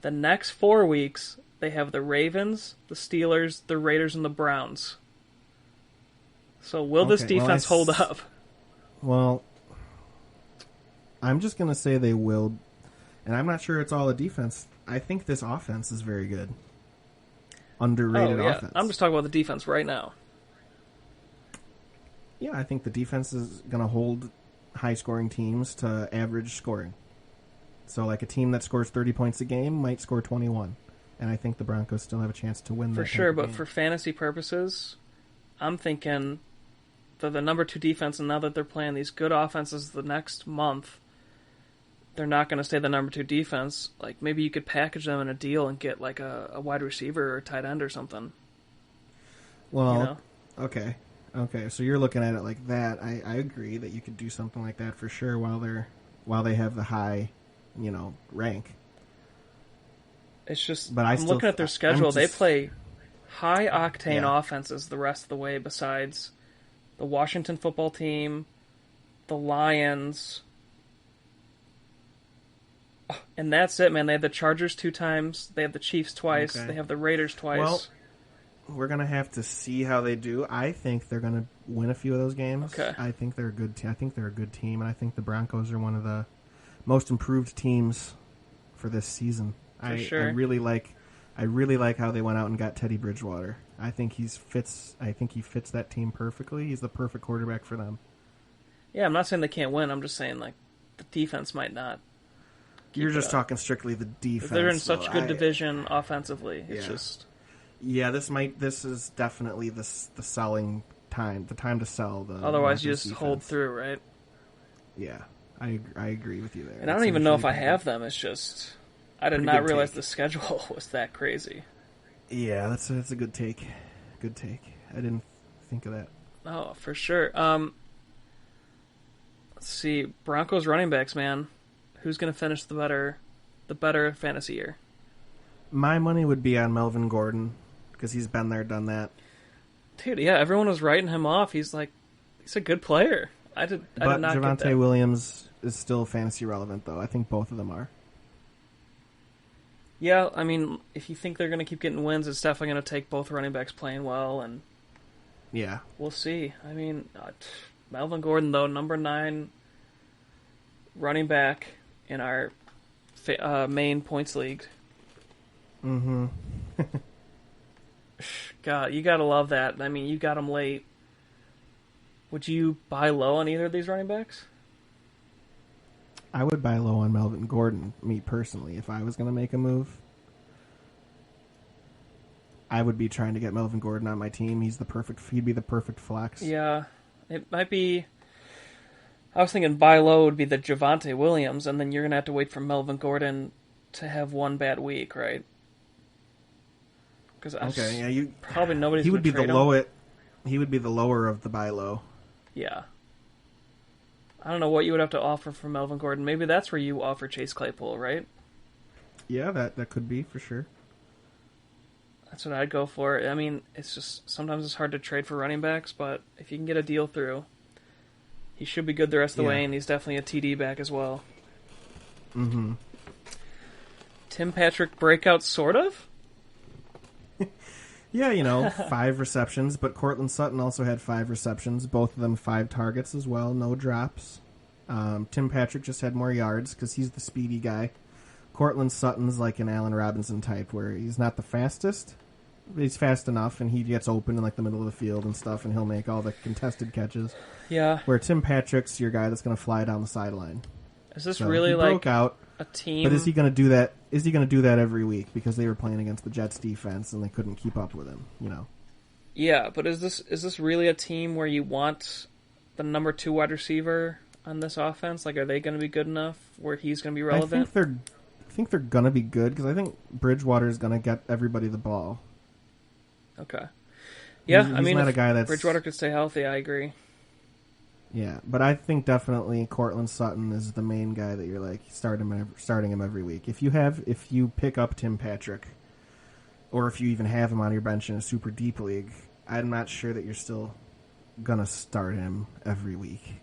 The next 4 weeks, they have the Ravens, the Steelers, the Raiders, and the Browns. So will this defense hold up? Well, I'm just going to say they will. And I'm not sure it's all a defense. I think this offense is very good. Underrated offense. I'm just talking about the defense right now. Yeah, I think the defense is going to hold high-scoring teams to average scoring. So, like, a team that scores 30 points a game might score 21. And I think the Broncos still have a chance to win that. For sure, but for fantasy purposes, I'm thinking they're the number 2 defense, and now that they're playing these good offenses the next month, they're not going to stay the number 2 defense. Like, maybe you could package them in a deal and get, like, a wide receiver or a tight end or something. Well, okay. So you're looking at it like that. I agree that you could do something like that for sure while they have the high, rank. It's just, but I'm looking at their schedule. They play high-octane offenses the rest of the way besides the Washington football team, the Lions. And that's it, man. They have the Chargers 2 times. They have the Chiefs twice. Okay. They have the Raiders twice. Well, we're going to have to see how they do. I think they're going to win a few of those games. Okay. I think they're a good team. I think they're a good team, and I think the Broncos are one of the most improved teams for this season. Sure. I really like how they went out and got Teddy Bridgewater. I think he fits that team perfectly. He's the perfect quarterback for them. Yeah, I'm not saying they can't win. I'm just saying, like, the defense might not. You're just talking strictly the defense. They're in such good division offensively. It's just... Yeah, this is definitely the selling time, the time to sell. Otherwise, you just defense. Hold through, right? Yeah, I agree with you there. And I don't even know if I have them. It's just... I did not realize the schedule was that crazy. Yeah, that's a good take. Good take. I didn't think of that. Oh, for sure. Let's see. Broncos running backs, man. Who's going to finish the better fantasy year? My money would be on Melvin Gordon because he's been there, done that. Dude, yeah, everyone was writing him off. He's a good player. I did not get that. But Javonte Williams is still fantasy relevant, though. I think both of them are. Yeah, I mean, if you think they're going to keep getting wins, it's definitely going to take both running backs playing well, and yeah, we'll see. I mean, Melvin Gordon, though, number 9 running back in our main points league. Mm-hmm. God, you got to love that. I mean, you got him late. Would you buy low on either of these running backs? I would buy low on Melvin Gordon, me personally, if I was going to make a move. I would be trying to get Melvin Gordon on my team. He'd be the perfect flex. Yeah, it might be. I was thinking buy low would be the Javonte Williams, and then you're going to have to wait for Melvin Gordon to have one bad week, right? Because probably nobody's. He would be the lower. He would be the lower of the buy low. Yeah. I don't know what you would have to offer for Melvin Gordon. Maybe that's where you offer Chase Claypool, right? Yeah, that could be for sure. That's what I'd go for. I mean, it's just sometimes it's hard to trade for running backs, but if you can get a deal through, he should be good the rest of the way, and he's definitely a TD back as well. Mm-hmm. Tim Patrick breakout, sort of? Yeah, 5 receptions, but Cortland Sutton also had 5 receptions, both of them 5 targets as well, no drops. Tim Patrick just had more yards because he's the speedy guy. Cortland Sutton's like an Allen Robinson type where he's not the fastest, He's fast enough, and he gets open in like the middle of the field and stuff, and he'll make all the contested catches. Yeah. Where Tim Patrick's your guy that's going to fly down the sideline. Is this So really he broke out, a team? but is he going to do that? Is he going to do that every week? Because they were playing against the Jets defense and they couldn't keep up with him. You know. Yeah, but is this really a team where you want the number 2 wide receiver on this offense? Like, are they going to be good enough where he's going to be relevant? I think they're going to be good because I think Bridgewater is going to get everybody the ball. Okay. Yeah, he's I mean, not if a guy that's Bridgewater could stay healthy, I agree. Yeah, but I think definitely Cortland Sutton is the main guy that you're like starting him every week. If you pick up Tim Patrick, or if you even have him on your bench in a super deep league, I'm not sure that you're still gonna start him every week.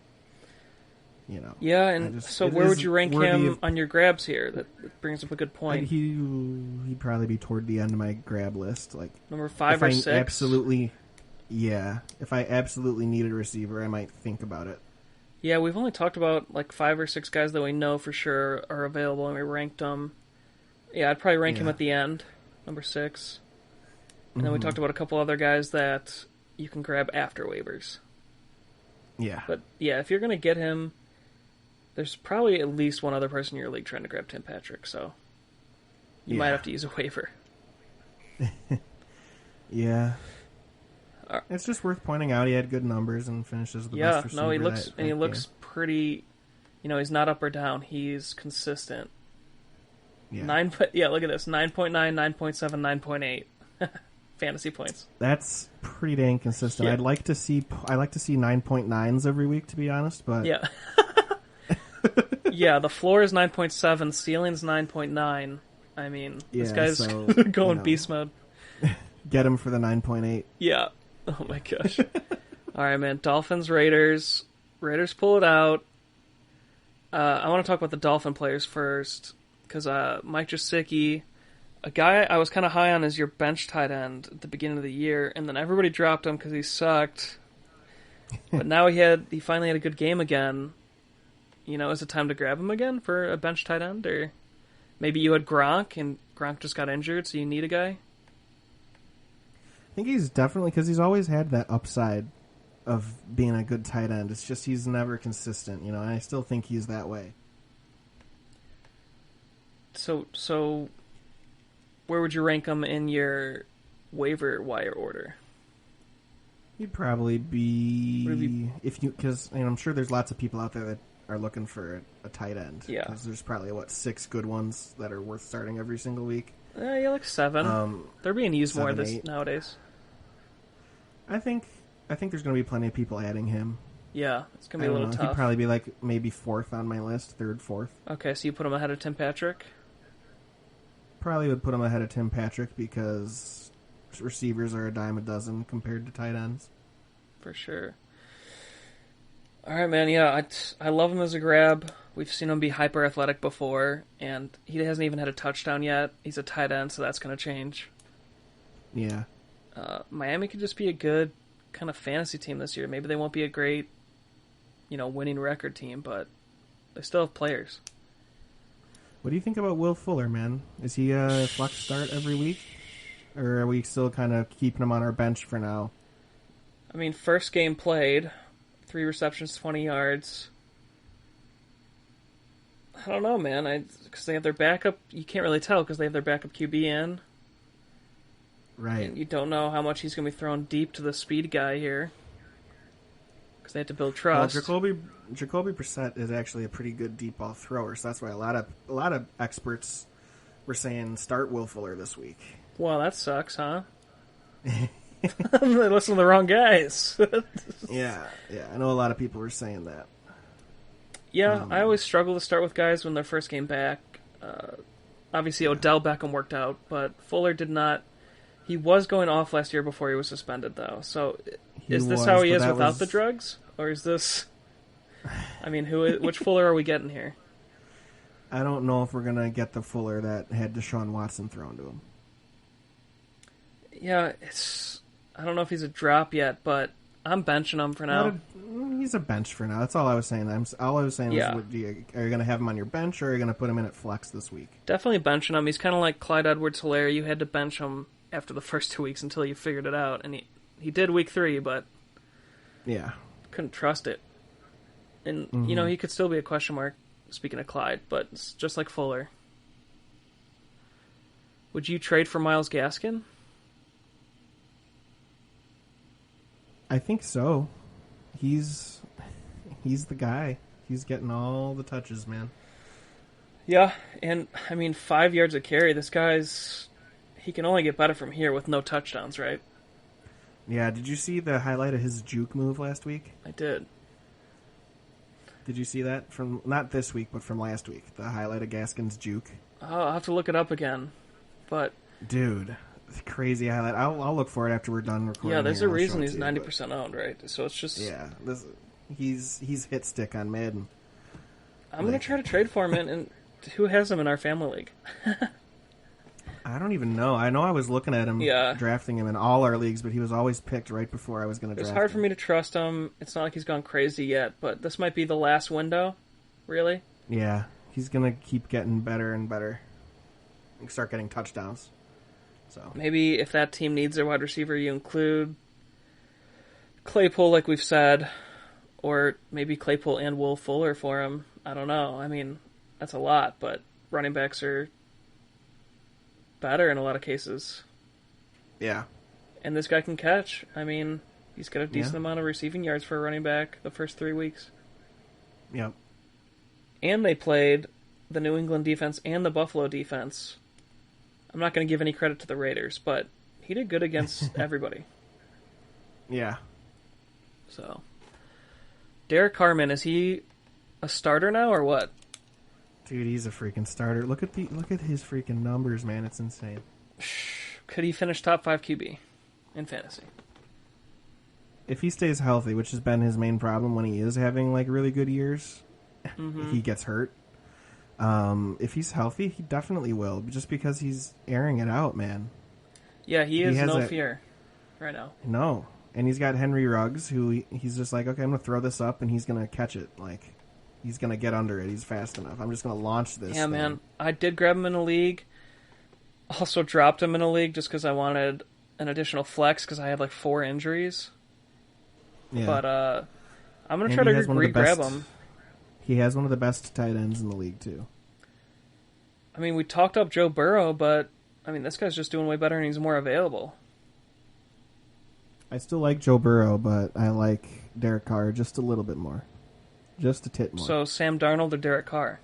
You know. Yeah, and so where would you rank him on your grabs here? That brings up a good point. He'd probably be toward the end of my grab list, like number 5 or 6. Absolutely. Yeah, if I absolutely needed a receiver, I might think about it. Yeah, we've only talked about like 5 or 6 guys that we know for sure are available, and we ranked them. Yeah, I'd probably rank him at the end, number 6. And then we talked about a couple other guys that you can grab after waivers. Yeah. But yeah, if you're going to get him, there's probably at least one other person in your league trying to grab Tim Patrick, so you might have to use a waiver. Yeah. It's just worth pointing out he had good numbers and finishes the best receiver. Yeah, he looks pretty. You know, he's not up or down. He's consistent. Yeah. Look at this: 9.9, 9.7, 9.8 fantasy points. That's pretty dang consistent. Yeah. I like to see 9.9s every week, to be honest. But yeah, yeah. The floor is 9.7, ceiling's 9.9. I mean, this guy's going beast mode. Get him for the 9.8. Yeah. Oh my gosh. All right, man. Dolphins, Raiders. Raiders pull it out. I want to talk about the Dolphin players first because Mike Gesicki, a guy I was kind of high on as your bench tight end at the beginning of the year, and then everybody dropped him because he sucked. But now he finally had a good game again. You know, is it time to grab him again for a bench tight end? Or maybe you had Gronk, and Gronk just got injured, so you need a guy? I think he's definitely, because he's always had that upside of being a good tight end. It's just he's never consistent, you know, and I still think he's that way. So where would you rank him in your waiver wire order? He'd probably be, because I'm sure there's lots of people out there that are looking for a tight end. Yeah. Because there's probably, 6 good ones that are worth starting every single week. Yeah, like 7. They're being used 7, more 8. Nowadays. I think there's going to be plenty of people adding him. Yeah, it's going to be a little tough. He'd probably be like maybe 4th on my list, 3rd, 4th. Okay, so you put him ahead of Tim Patrick? Probably would put him ahead of Tim Patrick because receivers are a dime a dozen compared to tight ends. For sure. All right, man. Yeah, I love him as a grab. We've seen him be hyper athletic before, and he hasn't even had a touchdown yet. He's a tight end, so that's going to change. Yeah. Miami could just be a good kind of fantasy team this year. Maybe they won't be a great, winning record team, but they still have players. What do you think about Will Fuller, man? Is he a flex start every week? Or are we still kind of keeping him on our bench for now? I mean, first game played, 3 receptions, 20 yards. I don't know, man. Because they have their backup. You can't really tell because they have their backup QB in. Right. And you don't know how much he's going to be thrown deep to the speed guy here. Because they have to build trust. Well, Jacoby Brissett is actually a pretty good deep ball thrower, so that's why a lot of experts were saying start Will Fuller this week. Well, that sucks, huh? They listen to the wrong guys. Yeah. I know a lot of people were saying that. Yeah, I always struggle to start with guys when their first game back. Obviously, Odell Beckham worked out, but Fuller did not. He was going off last year before he was suspended, though. So, is this how he is without the drugs? Or is this... I mean, which Fuller are we getting here? I don't know if we're going to get the Fuller that had Deshaun Watson thrown to him. Yeah, I don't know if he's a drop yet, but I'm benching him for now. He's a bench for now. That's all I was saying. All I was saying was, are you going to have him on your bench, or are you going to put him in at flex this week? Definitely benching him. He's kind of like Clyde Edwards-Helaire. You had to bench him after the first 2 weeks until you figured it out. And he did week 3, but Yeah. couldn't trust it. And, he could still be a question mark, speaking of Clyde, but it's just like Fuller. Would you trade for Myles Gaskin? I think so. He's the guy. He's getting all the touches, man. Yeah, and, 5 yards a carry, this guy's... He can only get better from here with no touchdowns, right? Yeah, did you see the highlight of his juke move last week? I did. Did you see that from, not this week, but from last week? The highlight of Gaskin's juke? Oh, I'll have to look it up again. But... Dude, crazy highlight. I'll look for it after we're done recording. Yeah, there's here, a reason I'll he's show it to 90% owned, right? So it's just... Yeah, he's hit stick on Madden. I'm going to try to trade for him, and who has him in our family league? I don't even know. I know I was looking at him, drafting him in all our leagues, but he was always picked right before I was going to draft him. It's hard for me to trust him. It's not like he's gone crazy yet, but this might be the last window, really. Yeah, he's going to keep getting better and better. And start getting touchdowns. So maybe if that team needs a wide receiver, you include Claypool, like we've said, or maybe Claypool and Will Fuller for him. I don't know. That's a lot, but running backs are better in a lot of cases. Yeah. And this guy can catch. He's got a decent amount of receiving yards for a running back the first 3 weeks. Yep. And they played the New England defense and the Buffalo defense. I'm not going to give any credit to the Raiders, but he did good against everybody. Yeah. So, Derek Carman, is he a starter now or what? Dude, he's a freaking starter. Look at his freaking numbers, man. It's insane. Could he finish top 5 QB in fantasy? If he stays healthy, which has been his main problem when he is having like really good years, he gets hurt. If he's healthy, he definitely will, just because he's airing it out, man. Yeah, he has no fear right now. No. And he's got Henry Ruggs, who he's just like, okay, I'm going to throw this up, and he's going to catch it. Like, he's going to get under it. He's fast enough. I'm just going to launch this. Yeah, man. I did grab him in a league. Also dropped him in a league just because I wanted an additional flex because I had like 4 injuries. Yeah. But I'm going to try to re-grab him. He has one of the best tight ends in the league, too. We talked up Joe Burrow, but, this guy's just doing way better and he's more available. I still like Joe Burrow, but I like Derek Carr just a little bit more. Just a tit more. So, Sam Darnold or Derek Carr?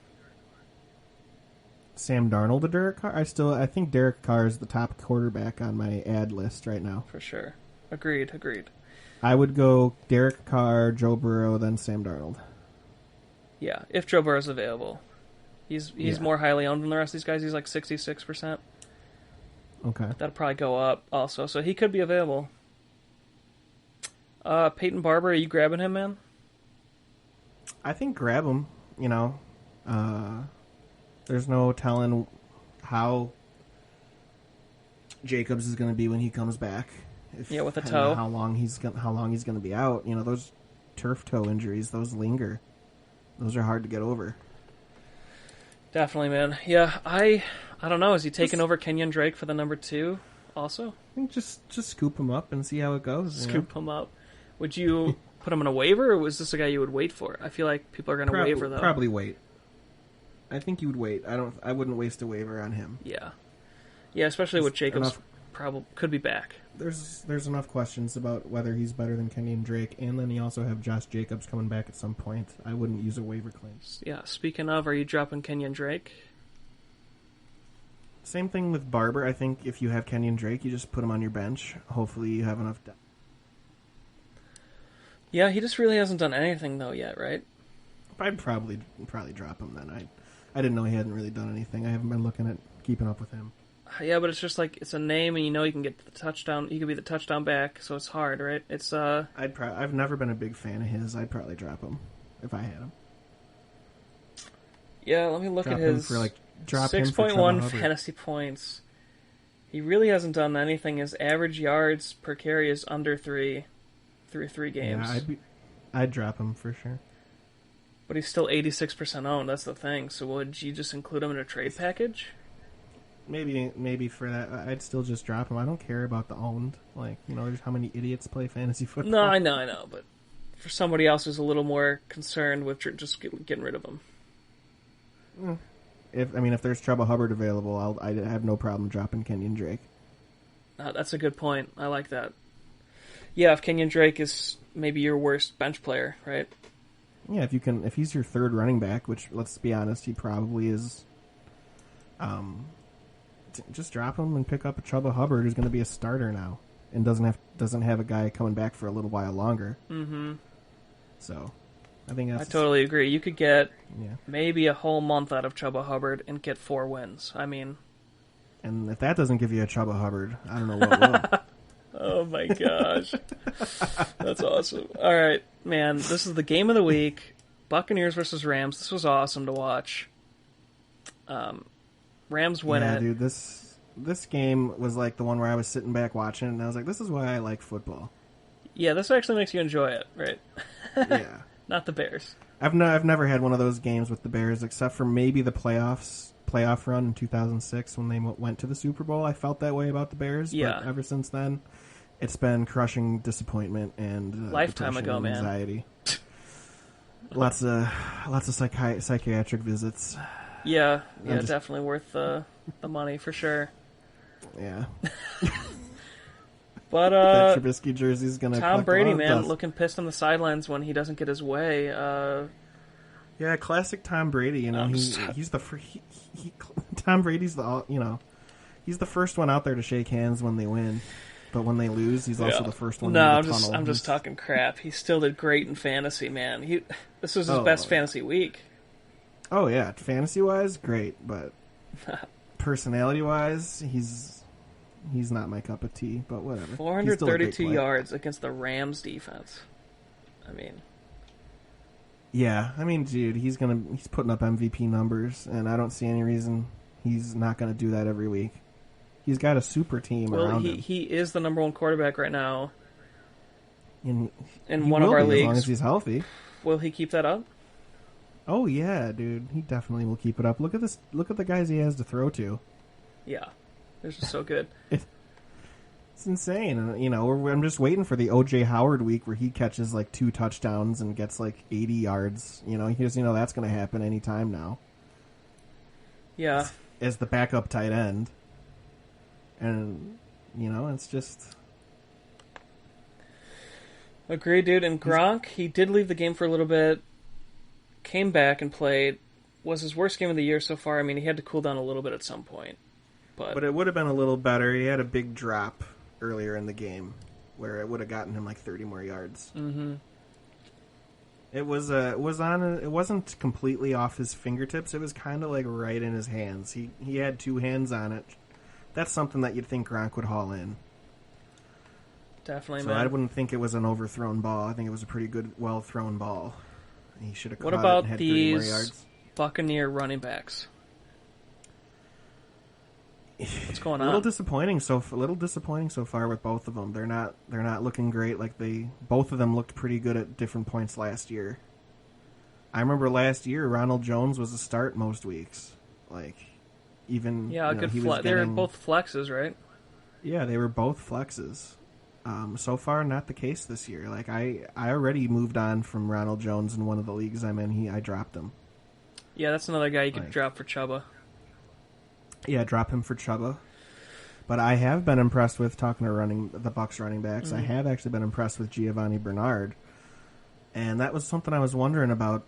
Sam Darnold or Derek Carr? I think Derek Carr is the top quarterback on my ad list right now. For sure. Agreed. I would go Derek Carr, Joe Burrow, then Sam Darnold. Yeah, if Joe Burrow's available. He's more highly owned than the rest of these guys. He's like 66%. Okay. That'll probably go up also, so he could be available. Peyton Barber, are you grabbing him, man? I think grab him, there's no telling how Jacobs is going to be when he comes back. With a toe. How long he's going to be out. Those turf toe injuries, those linger. Those are hard to get over. Definitely, man. Yeah, I don't know. Is he taking over Kenyon Drake for the number 2 also? I think just scoop him up and see how it goes. Scoop him up. Would you put him in a waiver, or was this a guy you would wait for? I feel like people are going to waiver, though. Probably wait. I think you would wait. I wouldn't waste a waiver on him. Yeah. Yeah, especially with Jacobs probably could be back. There's enough questions about whether he's better than Kenyon Drake, and then you also have Josh Jacobs coming back at some point. I wouldn't use a waiver claim. Yeah, speaking of, are you dropping Kenyon Drake? Same thing with Barber. I think if you have Kenyon Drake, you just put him on your bench. Hopefully you have enough depth. Yeah, he just really hasn't done anything, though, yet, right? I'd probably drop him then. I didn't know he hadn't really done anything. I haven't been looking at keeping up with him. Yeah, but it's just like, it's a name, and you can get the touchdown. You could be the touchdown back, so it's hard, right? It's I've never been a big fan of his. I'd probably drop him if I had him. Yeah, let me look at his 6.1 fantasy points. He really hasn't done anything. His average yards per carry is under 3 through 3 games. Yeah, I'd drop him for sure. But he's still 86% owned. That's the thing. So would you just include him in a trade package? maybe for that, I'd still just drop him. I don't care about the owned. Like, there's how many idiots play fantasy football. No, I know, but for somebody else who's a little more concerned with just getting rid of him. If there's Chuba Hubbard available, I have no problem dropping Kenyon Drake. That's a good point. I like that. Yeah, if Kenyon Drake is maybe your worst bench player, right? Yeah, if he's your third running back, which let's be honest, he probably is. Just drop him and pick up a Chuba Hubbard who's going to be a starter now and doesn't have a guy coming back for a little while longer. Mm-hmm. So, I think I totally agree. You could get maybe a whole month out of Chuba Hubbard and get 4 wins. I mean, and if that doesn't give you a Chuba Hubbard, I don't know what will. Oh my gosh, that's awesome! All right, man, this is the game of the week: Buccaneers versus Rams. This was awesome to watch. Rams win it. Dude, this game was like the one where I was sitting back watching it, and I was like, this is why I like football. Yeah, this actually makes you enjoy it, right? Yeah. Not the Bears. I've never had one of those games with the Bears, except for maybe the playoff run in 2006 when they went to the Super Bowl. I felt that way about the Bears, but ever since then, it's been crushing disappointment and lifetime ago, and anxiety. Man. lots of psychiatric visits. Yeah, definitely worth the money for sure. Yeah. But that Trubisky jersey's gonna. Tom Brady, man, looking pissed on the sidelines when he doesn't get his way. Yeah, classic Tom Brady. He's the Tom Brady's he's the first one out there to shake hands when they win, but when they lose, he's also the first one. No, I'm just talking crap. He still did great in fantasy, man. This was his best fantasy week. Oh yeah, fantasy-wise, great, but personality-wise, he's not my cup of tea, but whatever. 432 yards against the Rams defense. Dude, he's putting up MVP numbers, and I don't see any reason he's not going to do that every week. He's got a super team around him. He is the number 1 quarterback right now in one of our leagues. As long as he's healthy. Will he keep that up? Oh yeah, dude, he definitely will keep it up. Look at this. Look at the guys he has to throw to. Yeah, they're just so good. It's insane, and I'm just waiting for the O.J. Howard week where he catches like 2 touchdowns and gets like 80 yards. That's going to happen anytime now. Yeah, as the backup tight end, and it's just. Agreed, dude. And Gronk, he did leave the game for a little bit. Came back and played. Was his worst game of the year so far. He had to cool down a little bit at some point. But it would have been a little better. He had a big drop earlier in the game where it would have gotten him like 30 more yards. Mm-hmm. It wasn't completely off his fingertips. It was kind of like right in his hands. He had 2 hands on it. That's something that you'd think Gronk would haul in. Definitely, so man. I wouldn't think it was an overthrown ball. I think it was a pretty good, well-thrown ball. He should have caught What about it and had 30 more yards. Buccaneer running backs? What's going on? A little disappointing so far with both of them. They're not looking great. Like both of them looked pretty good at different points last year. I remember last year Ronald Jones was a start most weeks. Like even good flex. They were both flexes, right? Yeah, they were both flexes. So far, not the case this year. Like I already moved on from Ronald Jones in one of the leagues I'm in. I dropped him. Yeah, that's another guy you could drop for Chuba. Yeah, drop him for Chuba. But I have been impressed with talking to the Bucs running backs. Mm-hmm. I have actually been impressed with Giovanni Bernard, and that was something I was wondering about.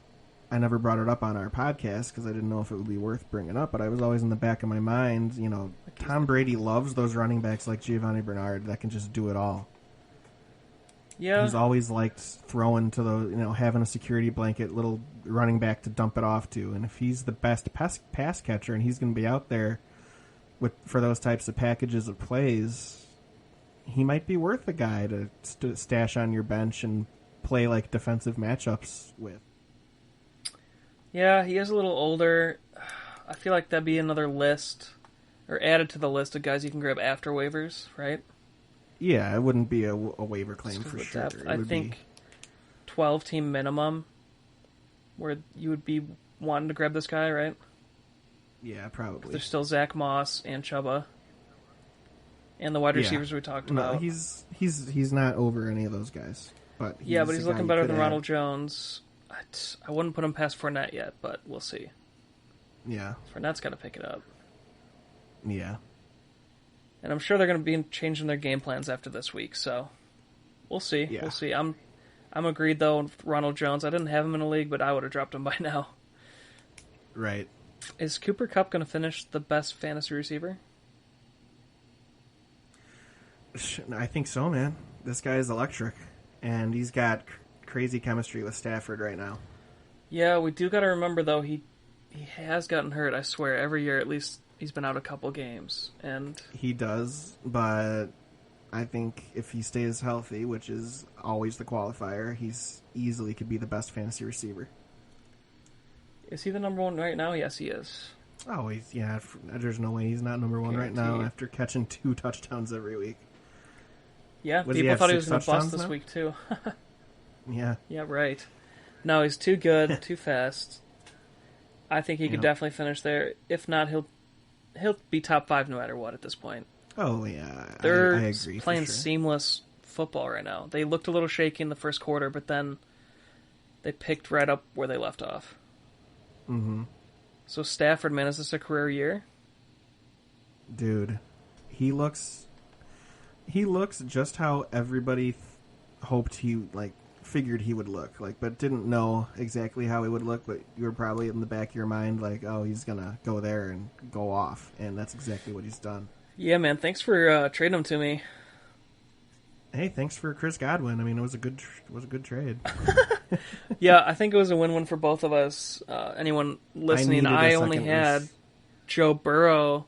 I never brought it up on our podcast because I didn't know if it would be worth bringing up. But I was always in the back of my mind, Tom Brady loves those running backs like Giovanni Bernard that can just do it all. Yeah, he's always liked throwing to the, having a security blanket, little running back to dump it off to. And if he's the best pass catcher and he's going to be out there for those types of packages of plays, he might be worth a guy to stash on your bench and play like defensive matchups with. Yeah, he is a little older. I feel like that'd be another list, or added to the list of guys you can grab after waivers, right? Yeah, it wouldn't be a waiver claim for sure. I think 12-team minimum, where you would be wanting to grab this guy, right? Yeah, probably. There's still Zach Moss and Chuba. And the wide receivers we talked about. No, he's not over any of those guys. But but he's looking better than Ronald add. Jones. I wouldn't put him past Fournette yet, but we'll see. Yeah. Fournette's got to pick it up. Yeah. And I'm sure they're going to be changing their game plans after this week, so we'll see. Yeah. We'll see. I'm agreed, though, with Ronald Jones. I didn't have him in a league, but I would have dropped him by now. Right. Is Cooper Kupp going to finish the best fantasy receiver? I think so, man. This guy is electric. And he's got crazy chemistry with Stafford right now. Yeah, we do got to remember, though, he has gotten hurt, I swear, every year at least. He's been out a couple games, and he does, but I think if he stays healthy, which is always the qualifier, he's easily could be the best fantasy receiver. Is he the number one right now? Yes, he is. Oh, there's no way he's not number one right now after catching 2 touchdowns every week. Yeah, Does people thought he was going to bust this week, too. Yeah. Yeah, right. No, he's too good, too fast. I think he could definitely finish there. If not, he'll be top 5 no matter what at this point. Oh, yeah. They're I agree, playing seamless football right now. They looked a little shaky in the first quarter, but then they picked right up where they left off. Mm-hmm. So Stafford, man, is this a career year? Dude, he looks just how everybody hoped figured he would look, but didn't know exactly how he would look, but you were probably in the back of your mind he's gonna go there and go off, and that's exactly what he's done. Yeah, man, thanks for trading him to me. Hey, thanks for Chris Godwin. I mean, it was a good trade. Yeah, I think it was a win-win for both of us. Anyone listening, I only had Joe Burrow,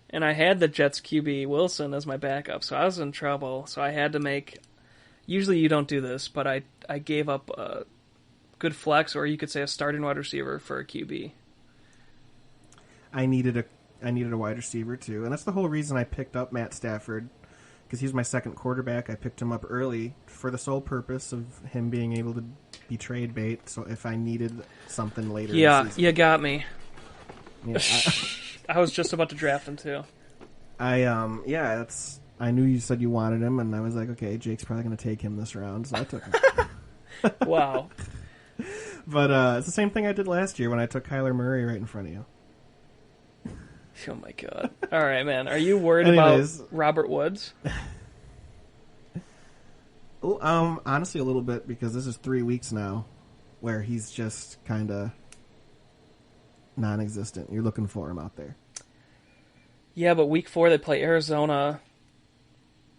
and I had the Jets QB Wilson as my backup, so I was in trouble. So I had to make. Usually you don't do this, but I gave up a good flex, or you could say a starting wide receiver for a QB. I needed a wide receiver too, and that's the whole reason I picked up Matt Stafford, because he's my second quarterback. I picked him up early for the sole purpose of him being able to be trade bait. So if I needed something later, yeah, in the season, you got me. Yeah, I was just about to draft him too. I knew you said you wanted him, and I was like, okay, Jake's probably going to take him this round, so I took him. Wow. But it's the same thing I did last year when I took Kyler Murray right in front of you. Oh my god. All right, man. Are you worried about Robert Woods? Honestly, a little bit, because this is 3 weeks now where he's just kind of non-existent. You're looking for him out there. Yeah, but week 4 they play Arizona,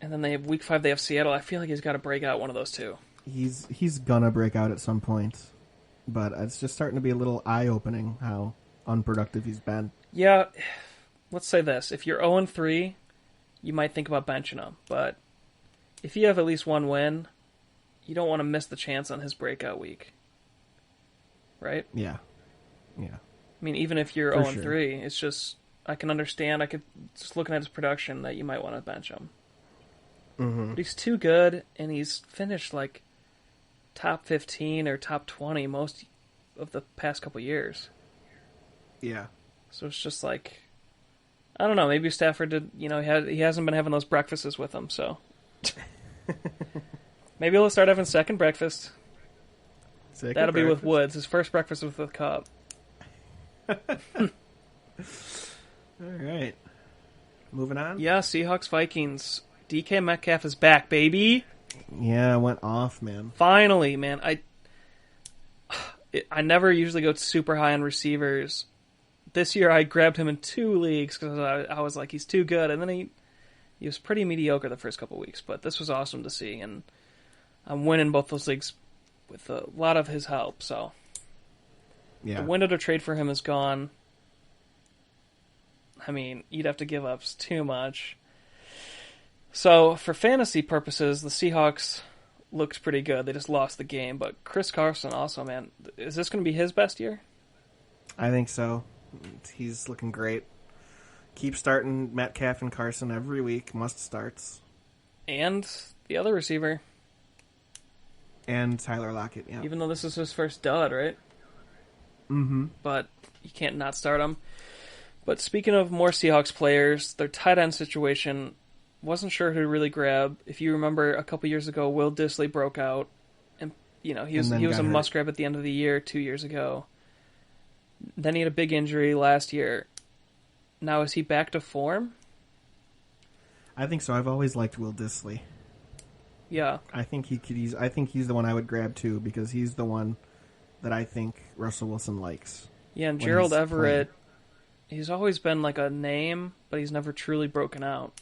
and then they have week 5 they have Seattle. I feel like he's got to break out one of those two. He's gonna break out at some point, but it's just starting to be a little eye-opening how unproductive he's been. Yeah, let's say this. If you're 0-3, you might think about benching him, but if you have at least one win, you don't want to miss the chance on his breakout week. Right? Yeah. I mean, even if you're 0-3, it's just, I can understand, just looking at his production, that you might want to bench him. Mm-hmm. But he's too good, and he's finished top 15 or top 20 most of the past couple years. Yeah. So it's just I don't know, maybe Stafford did, he hasn't been having those breakfasts with him, so. Maybe he'll start having second breakfast. That'll be with Woods. His first breakfast was with Cobb. All right. Moving on? Yeah, Seahawks, Vikings. DK Metcalf is back, baby. Yeah, went off, man. Finally, man. I never usually go super high on receivers. This year I grabbed him in 2 leagues because I was like, he's too good. And then he was pretty mediocre the first couple weeks. But this was awesome to see. And I'm winning both those leagues with a lot of his help. So yeah. The window to trade for him is gone. I mean, you'd have to give up too much. So, for fantasy purposes, the Seahawks looked pretty good. They just lost the game. But Chris Carson also, man, is this going to be his best year? I think so. He's looking great. Keep starting Metcalf and Carson every week. Must starts. And the other receiver. And Tyler Lockett, yeah. Even though this is his first dud, right? Mm-hmm. But you can't not start him. But speaking of more Seahawks players, their tight end situation, wasn't sure who to really grab. If you remember, a couple years ago, Will Dissly broke out, and he was a must grab at the end of the year 2 years ago. Then he had a big injury last year. Now is he back to form? I think so. I've always liked Will Dissly. Yeah, I think I think he's the one I would grab too because he's the one that I think Russell Wilson likes. yeah, and Gerald Everett, he's always been like a name, but he's never truly broken out.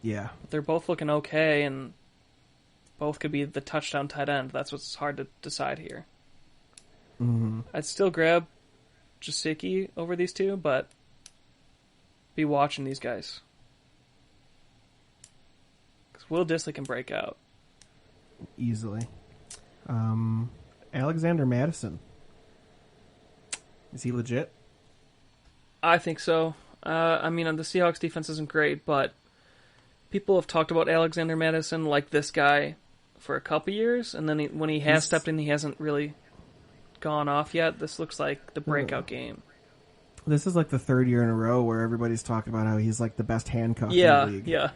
Yeah. They're both looking okay, and both could be the touchdown tight end. That's what's hard to decide here. Mm-hmm. I'd still grab Gesicki over these two, but be watching these guys. Because Will Dissly can break out. Easily. Alexander Madison. Is he legit? I think so. The Seahawks defense isn't great, but people have talked about Alexander Madison like this guy for a couple years, and then when he has stepped in, he hasn't really gone off yet. This looks like the breakout game. This is like the third year in a row where everybody's talking about how he's like the best handcuff in the league. Yeah.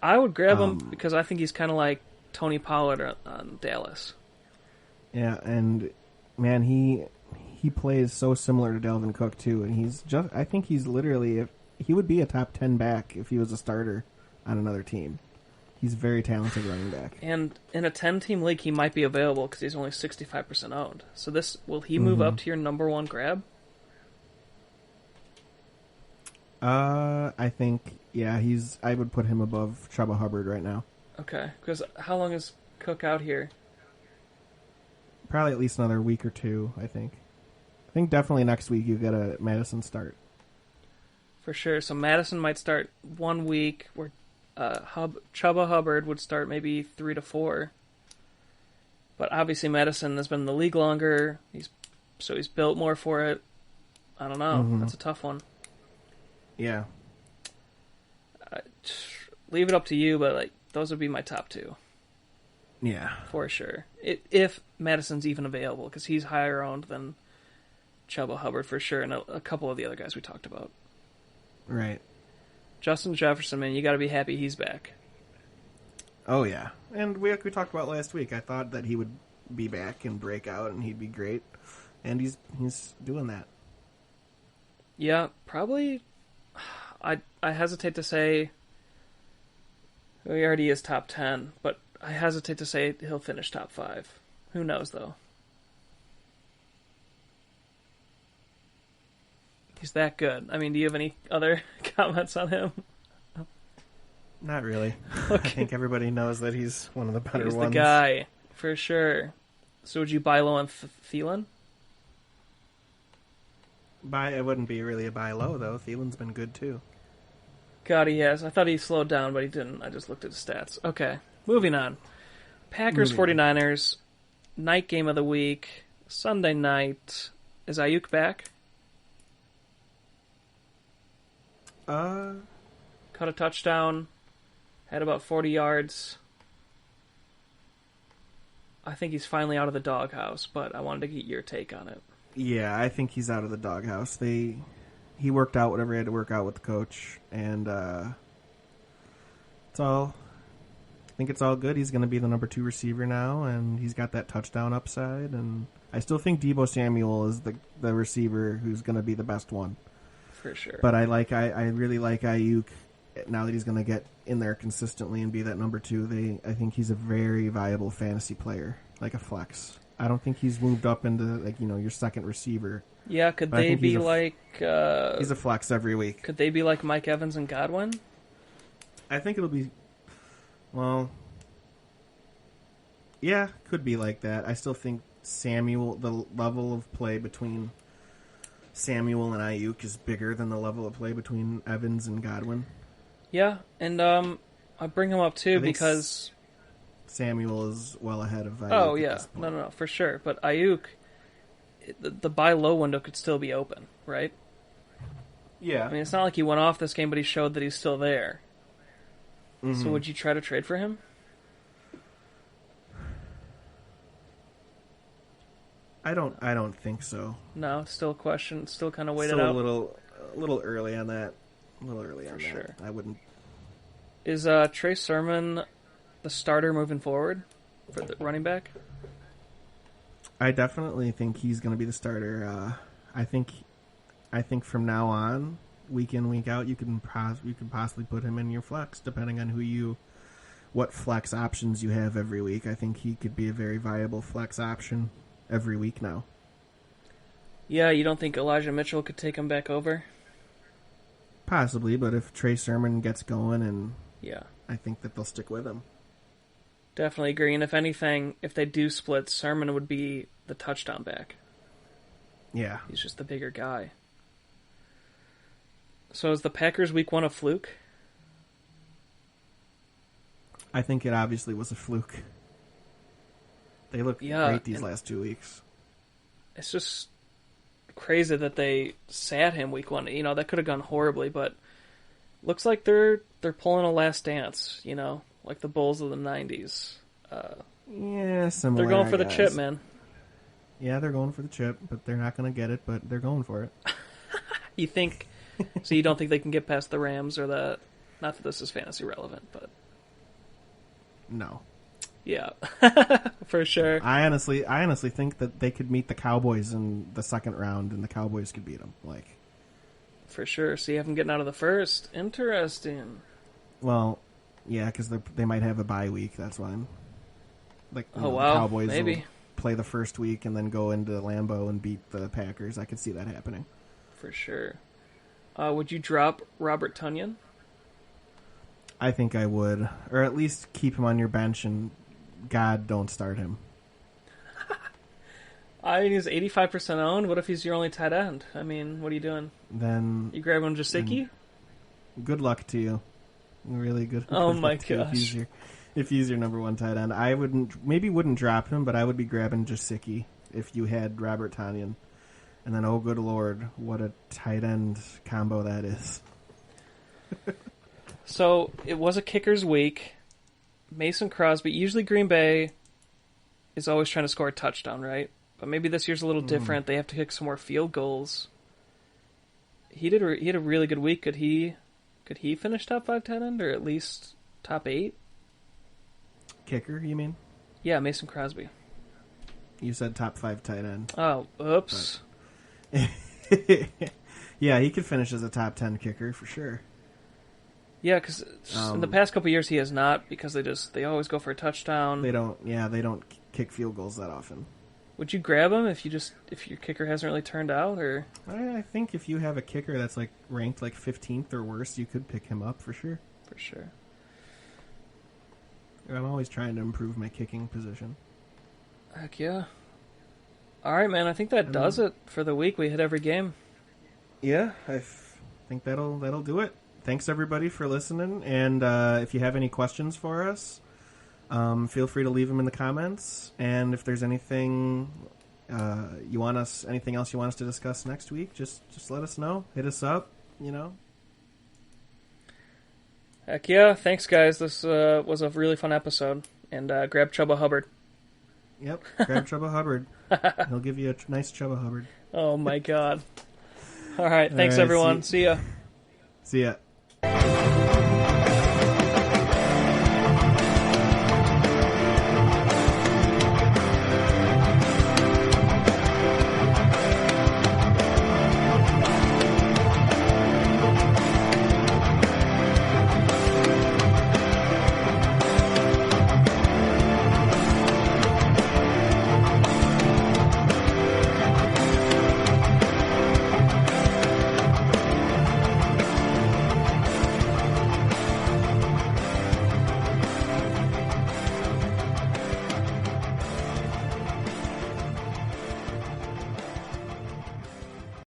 I would grab him because I think he's kind of like Tony Pollard on Dallas. Yeah, and man, he plays so similar to Dalvin Cook too, and I think he's literally he would be a top 10 back if he was a starter on another team. He's a very talented running back. And in a 10-team league, he might be available because he's only 65% owned. So will he move up to your number one grab? I think, yeah, I would put him above Chuba Hubbard right now. Okay, because how long is Cook out here? Probably at least another week or two, I think. I think definitely next week you get a Madison start. For sure. So Madison might start 1 week, where Chuba Hubbard would start maybe 3 to 4. But obviously Madison has been in the league longer. He's built more for it. I don't know. Mm-hmm. That's a tough one. Yeah. Leave it up to you, but those would be my top two. Yeah. For sure. If Madison's even available, because he's higher owned than Chuba Hubbard for sure, and a couple of the other guys we talked about. Right. Justin Jefferson, man, you got to be happy he's back. Oh, yeah. And we talked about last week. I thought that he would be back and break out, and he'd be great. And he's doing that. Yeah, probably. I hesitate to say he already is top 10, but I hesitate to say he'll finish top 5. Who knows, though? He's that good. I mean, do you have any other comments on him? Not really. Okay. I think everybody knows that he's one of the better ones. He's the guy, for sure. So would you buy low on Thielen? It wouldn't be really a buy low, though. Thielen's been good, too. God, he has. I thought he slowed down, but he didn't. I just looked at his stats. Okay, moving on. Packers 49ers, night game of the week, Sunday night. Is Ayuk back? Caught a touchdown, had about 40 yards. I think he's finally out of the doghouse, but I wanted to get your take on it. Yeah, I think he's out of the doghouse. He worked out whatever he had to work out with the coach, and I think it's all good. He's going to be the number 2 receiver now, and he's got that touchdown upside, and I still think Deebo Samuel is the receiver who's going to be the best one. For sure. But I really like Ayuk now that he's going to get in there consistently and be that number 2. I think he's a very viable fantasy player, like a flex. I don't think he's moved up into your second receiver. Yeah, could they be like... he's a flex every week. Could they be like Mike Evans and Godwin? I think it'll be... Well... Yeah, could be like that. I still think the level of play between Samuel and Ayuk is bigger than the level of play between Evans and Godwin. Yeah, and I bring him up too because... Samuel is well ahead of Ayuk. Oh, yeah. No, for sure. But Ayuk, the buy low window could still be open, right? Yeah. I mean, it's not like he went off this game, but he showed that he's still there. Mm-hmm. So would you try to trade for him? I don't think so. No, still a question. Still kind of waited Still out. a little early on that. A little early on For that. sure. I wouldn't. Is Trey Sermon the starter moving forward for the running back? I definitely think he's going to be the starter. I think from now on, week in, week out, you can possibly put him in your flex, depending on what flex options you have every week. I think he could be a very viable flex option every week now. Yeah, you don't think Elijah Mitchell could take him back over? Possibly, but if Trey Sermon gets going, and Yeah, I think that they'll stick with him. definitely agree. And if anything, if they do split, Sermon would be the touchdown back. Yeah. He's just the bigger guy. So is the Packers week 1 a fluke? I think it obviously was a fluke. They look great these last 2 weeks. It's just crazy that they sat him week 1. You know, that could have gone horribly, but looks like they're pulling a last dance, you know, like the Bulls of the 90s. Yeah, similar. They're going for the chip, man. Yeah, they're going for the chip, but they're not going to get it, but they're going for it. You think... So you don't think they can get past the Rams or the... Not that this is fantasy relevant, but... No. Yeah. For sure. I honestly think that they could meet the Cowboys in the second round, and the Cowboys could beat them. For sure. So you have them getting out of the first. Interesting. Well, yeah, because they might have a bye week. That's why I'm the Cowboys maybe will play the first week and then go into Lambeau and beat the Packers. I could see that happening. For sure. Would you drop Robert Tonyan? I think I would, or at least keep him on your bench, and God, don't start him. I mean, he's 85% owned. What if he's your only tight end? I mean, what are you doing? Then You grab him Jasicki? Good luck to you. Really good. Oh good my luck to you gosh. if he's your number one tight end. I wouldn't drop him, but I would be grabbing Jasicki if you had Robert Tonyan. And then, oh good lord, what a tight end combo that is. So, it was a kicker's week. Mason Crosby. Usually Green Bay is always trying to score a touchdown, right? But maybe this year's a little different. They have to kick some more field goals. He had a really good week. Could he finish top 5 tight end, or at least top 8? Kicker, you mean? Yeah, Mason Crosby. You said top 5 tight end. Oh, oops. Yeah, he could finish as a top 10 kicker for sure. Yeah, because in the past couple years he has not, because they always go for a touchdown. They don't kick field goals that often. Would you grab him if your kicker hasn't really turned out, or? I think if you have a kicker that's ranked 15th or worse, you could pick him up for sure. For sure. I'm always trying to improve my kicking position. Heck yeah. All right, man. I think that does it for the week. We hit every game. Yeah, I think that'll do it. Thanks everybody for listening, and if you have any questions for us, feel free to leave them in the comments. And if there's anything anything else you want us to discuss next week, just let us know. Hit us up. Heck yeah. Thanks, guys. This was a really fun episode. And grab Chubba Hubbard. Yep, grab Chubba Hubbard. He'll give you a nice Chubba Hubbard. Oh, my God. All right. Thanks, All right, everyone. See ya. See ya.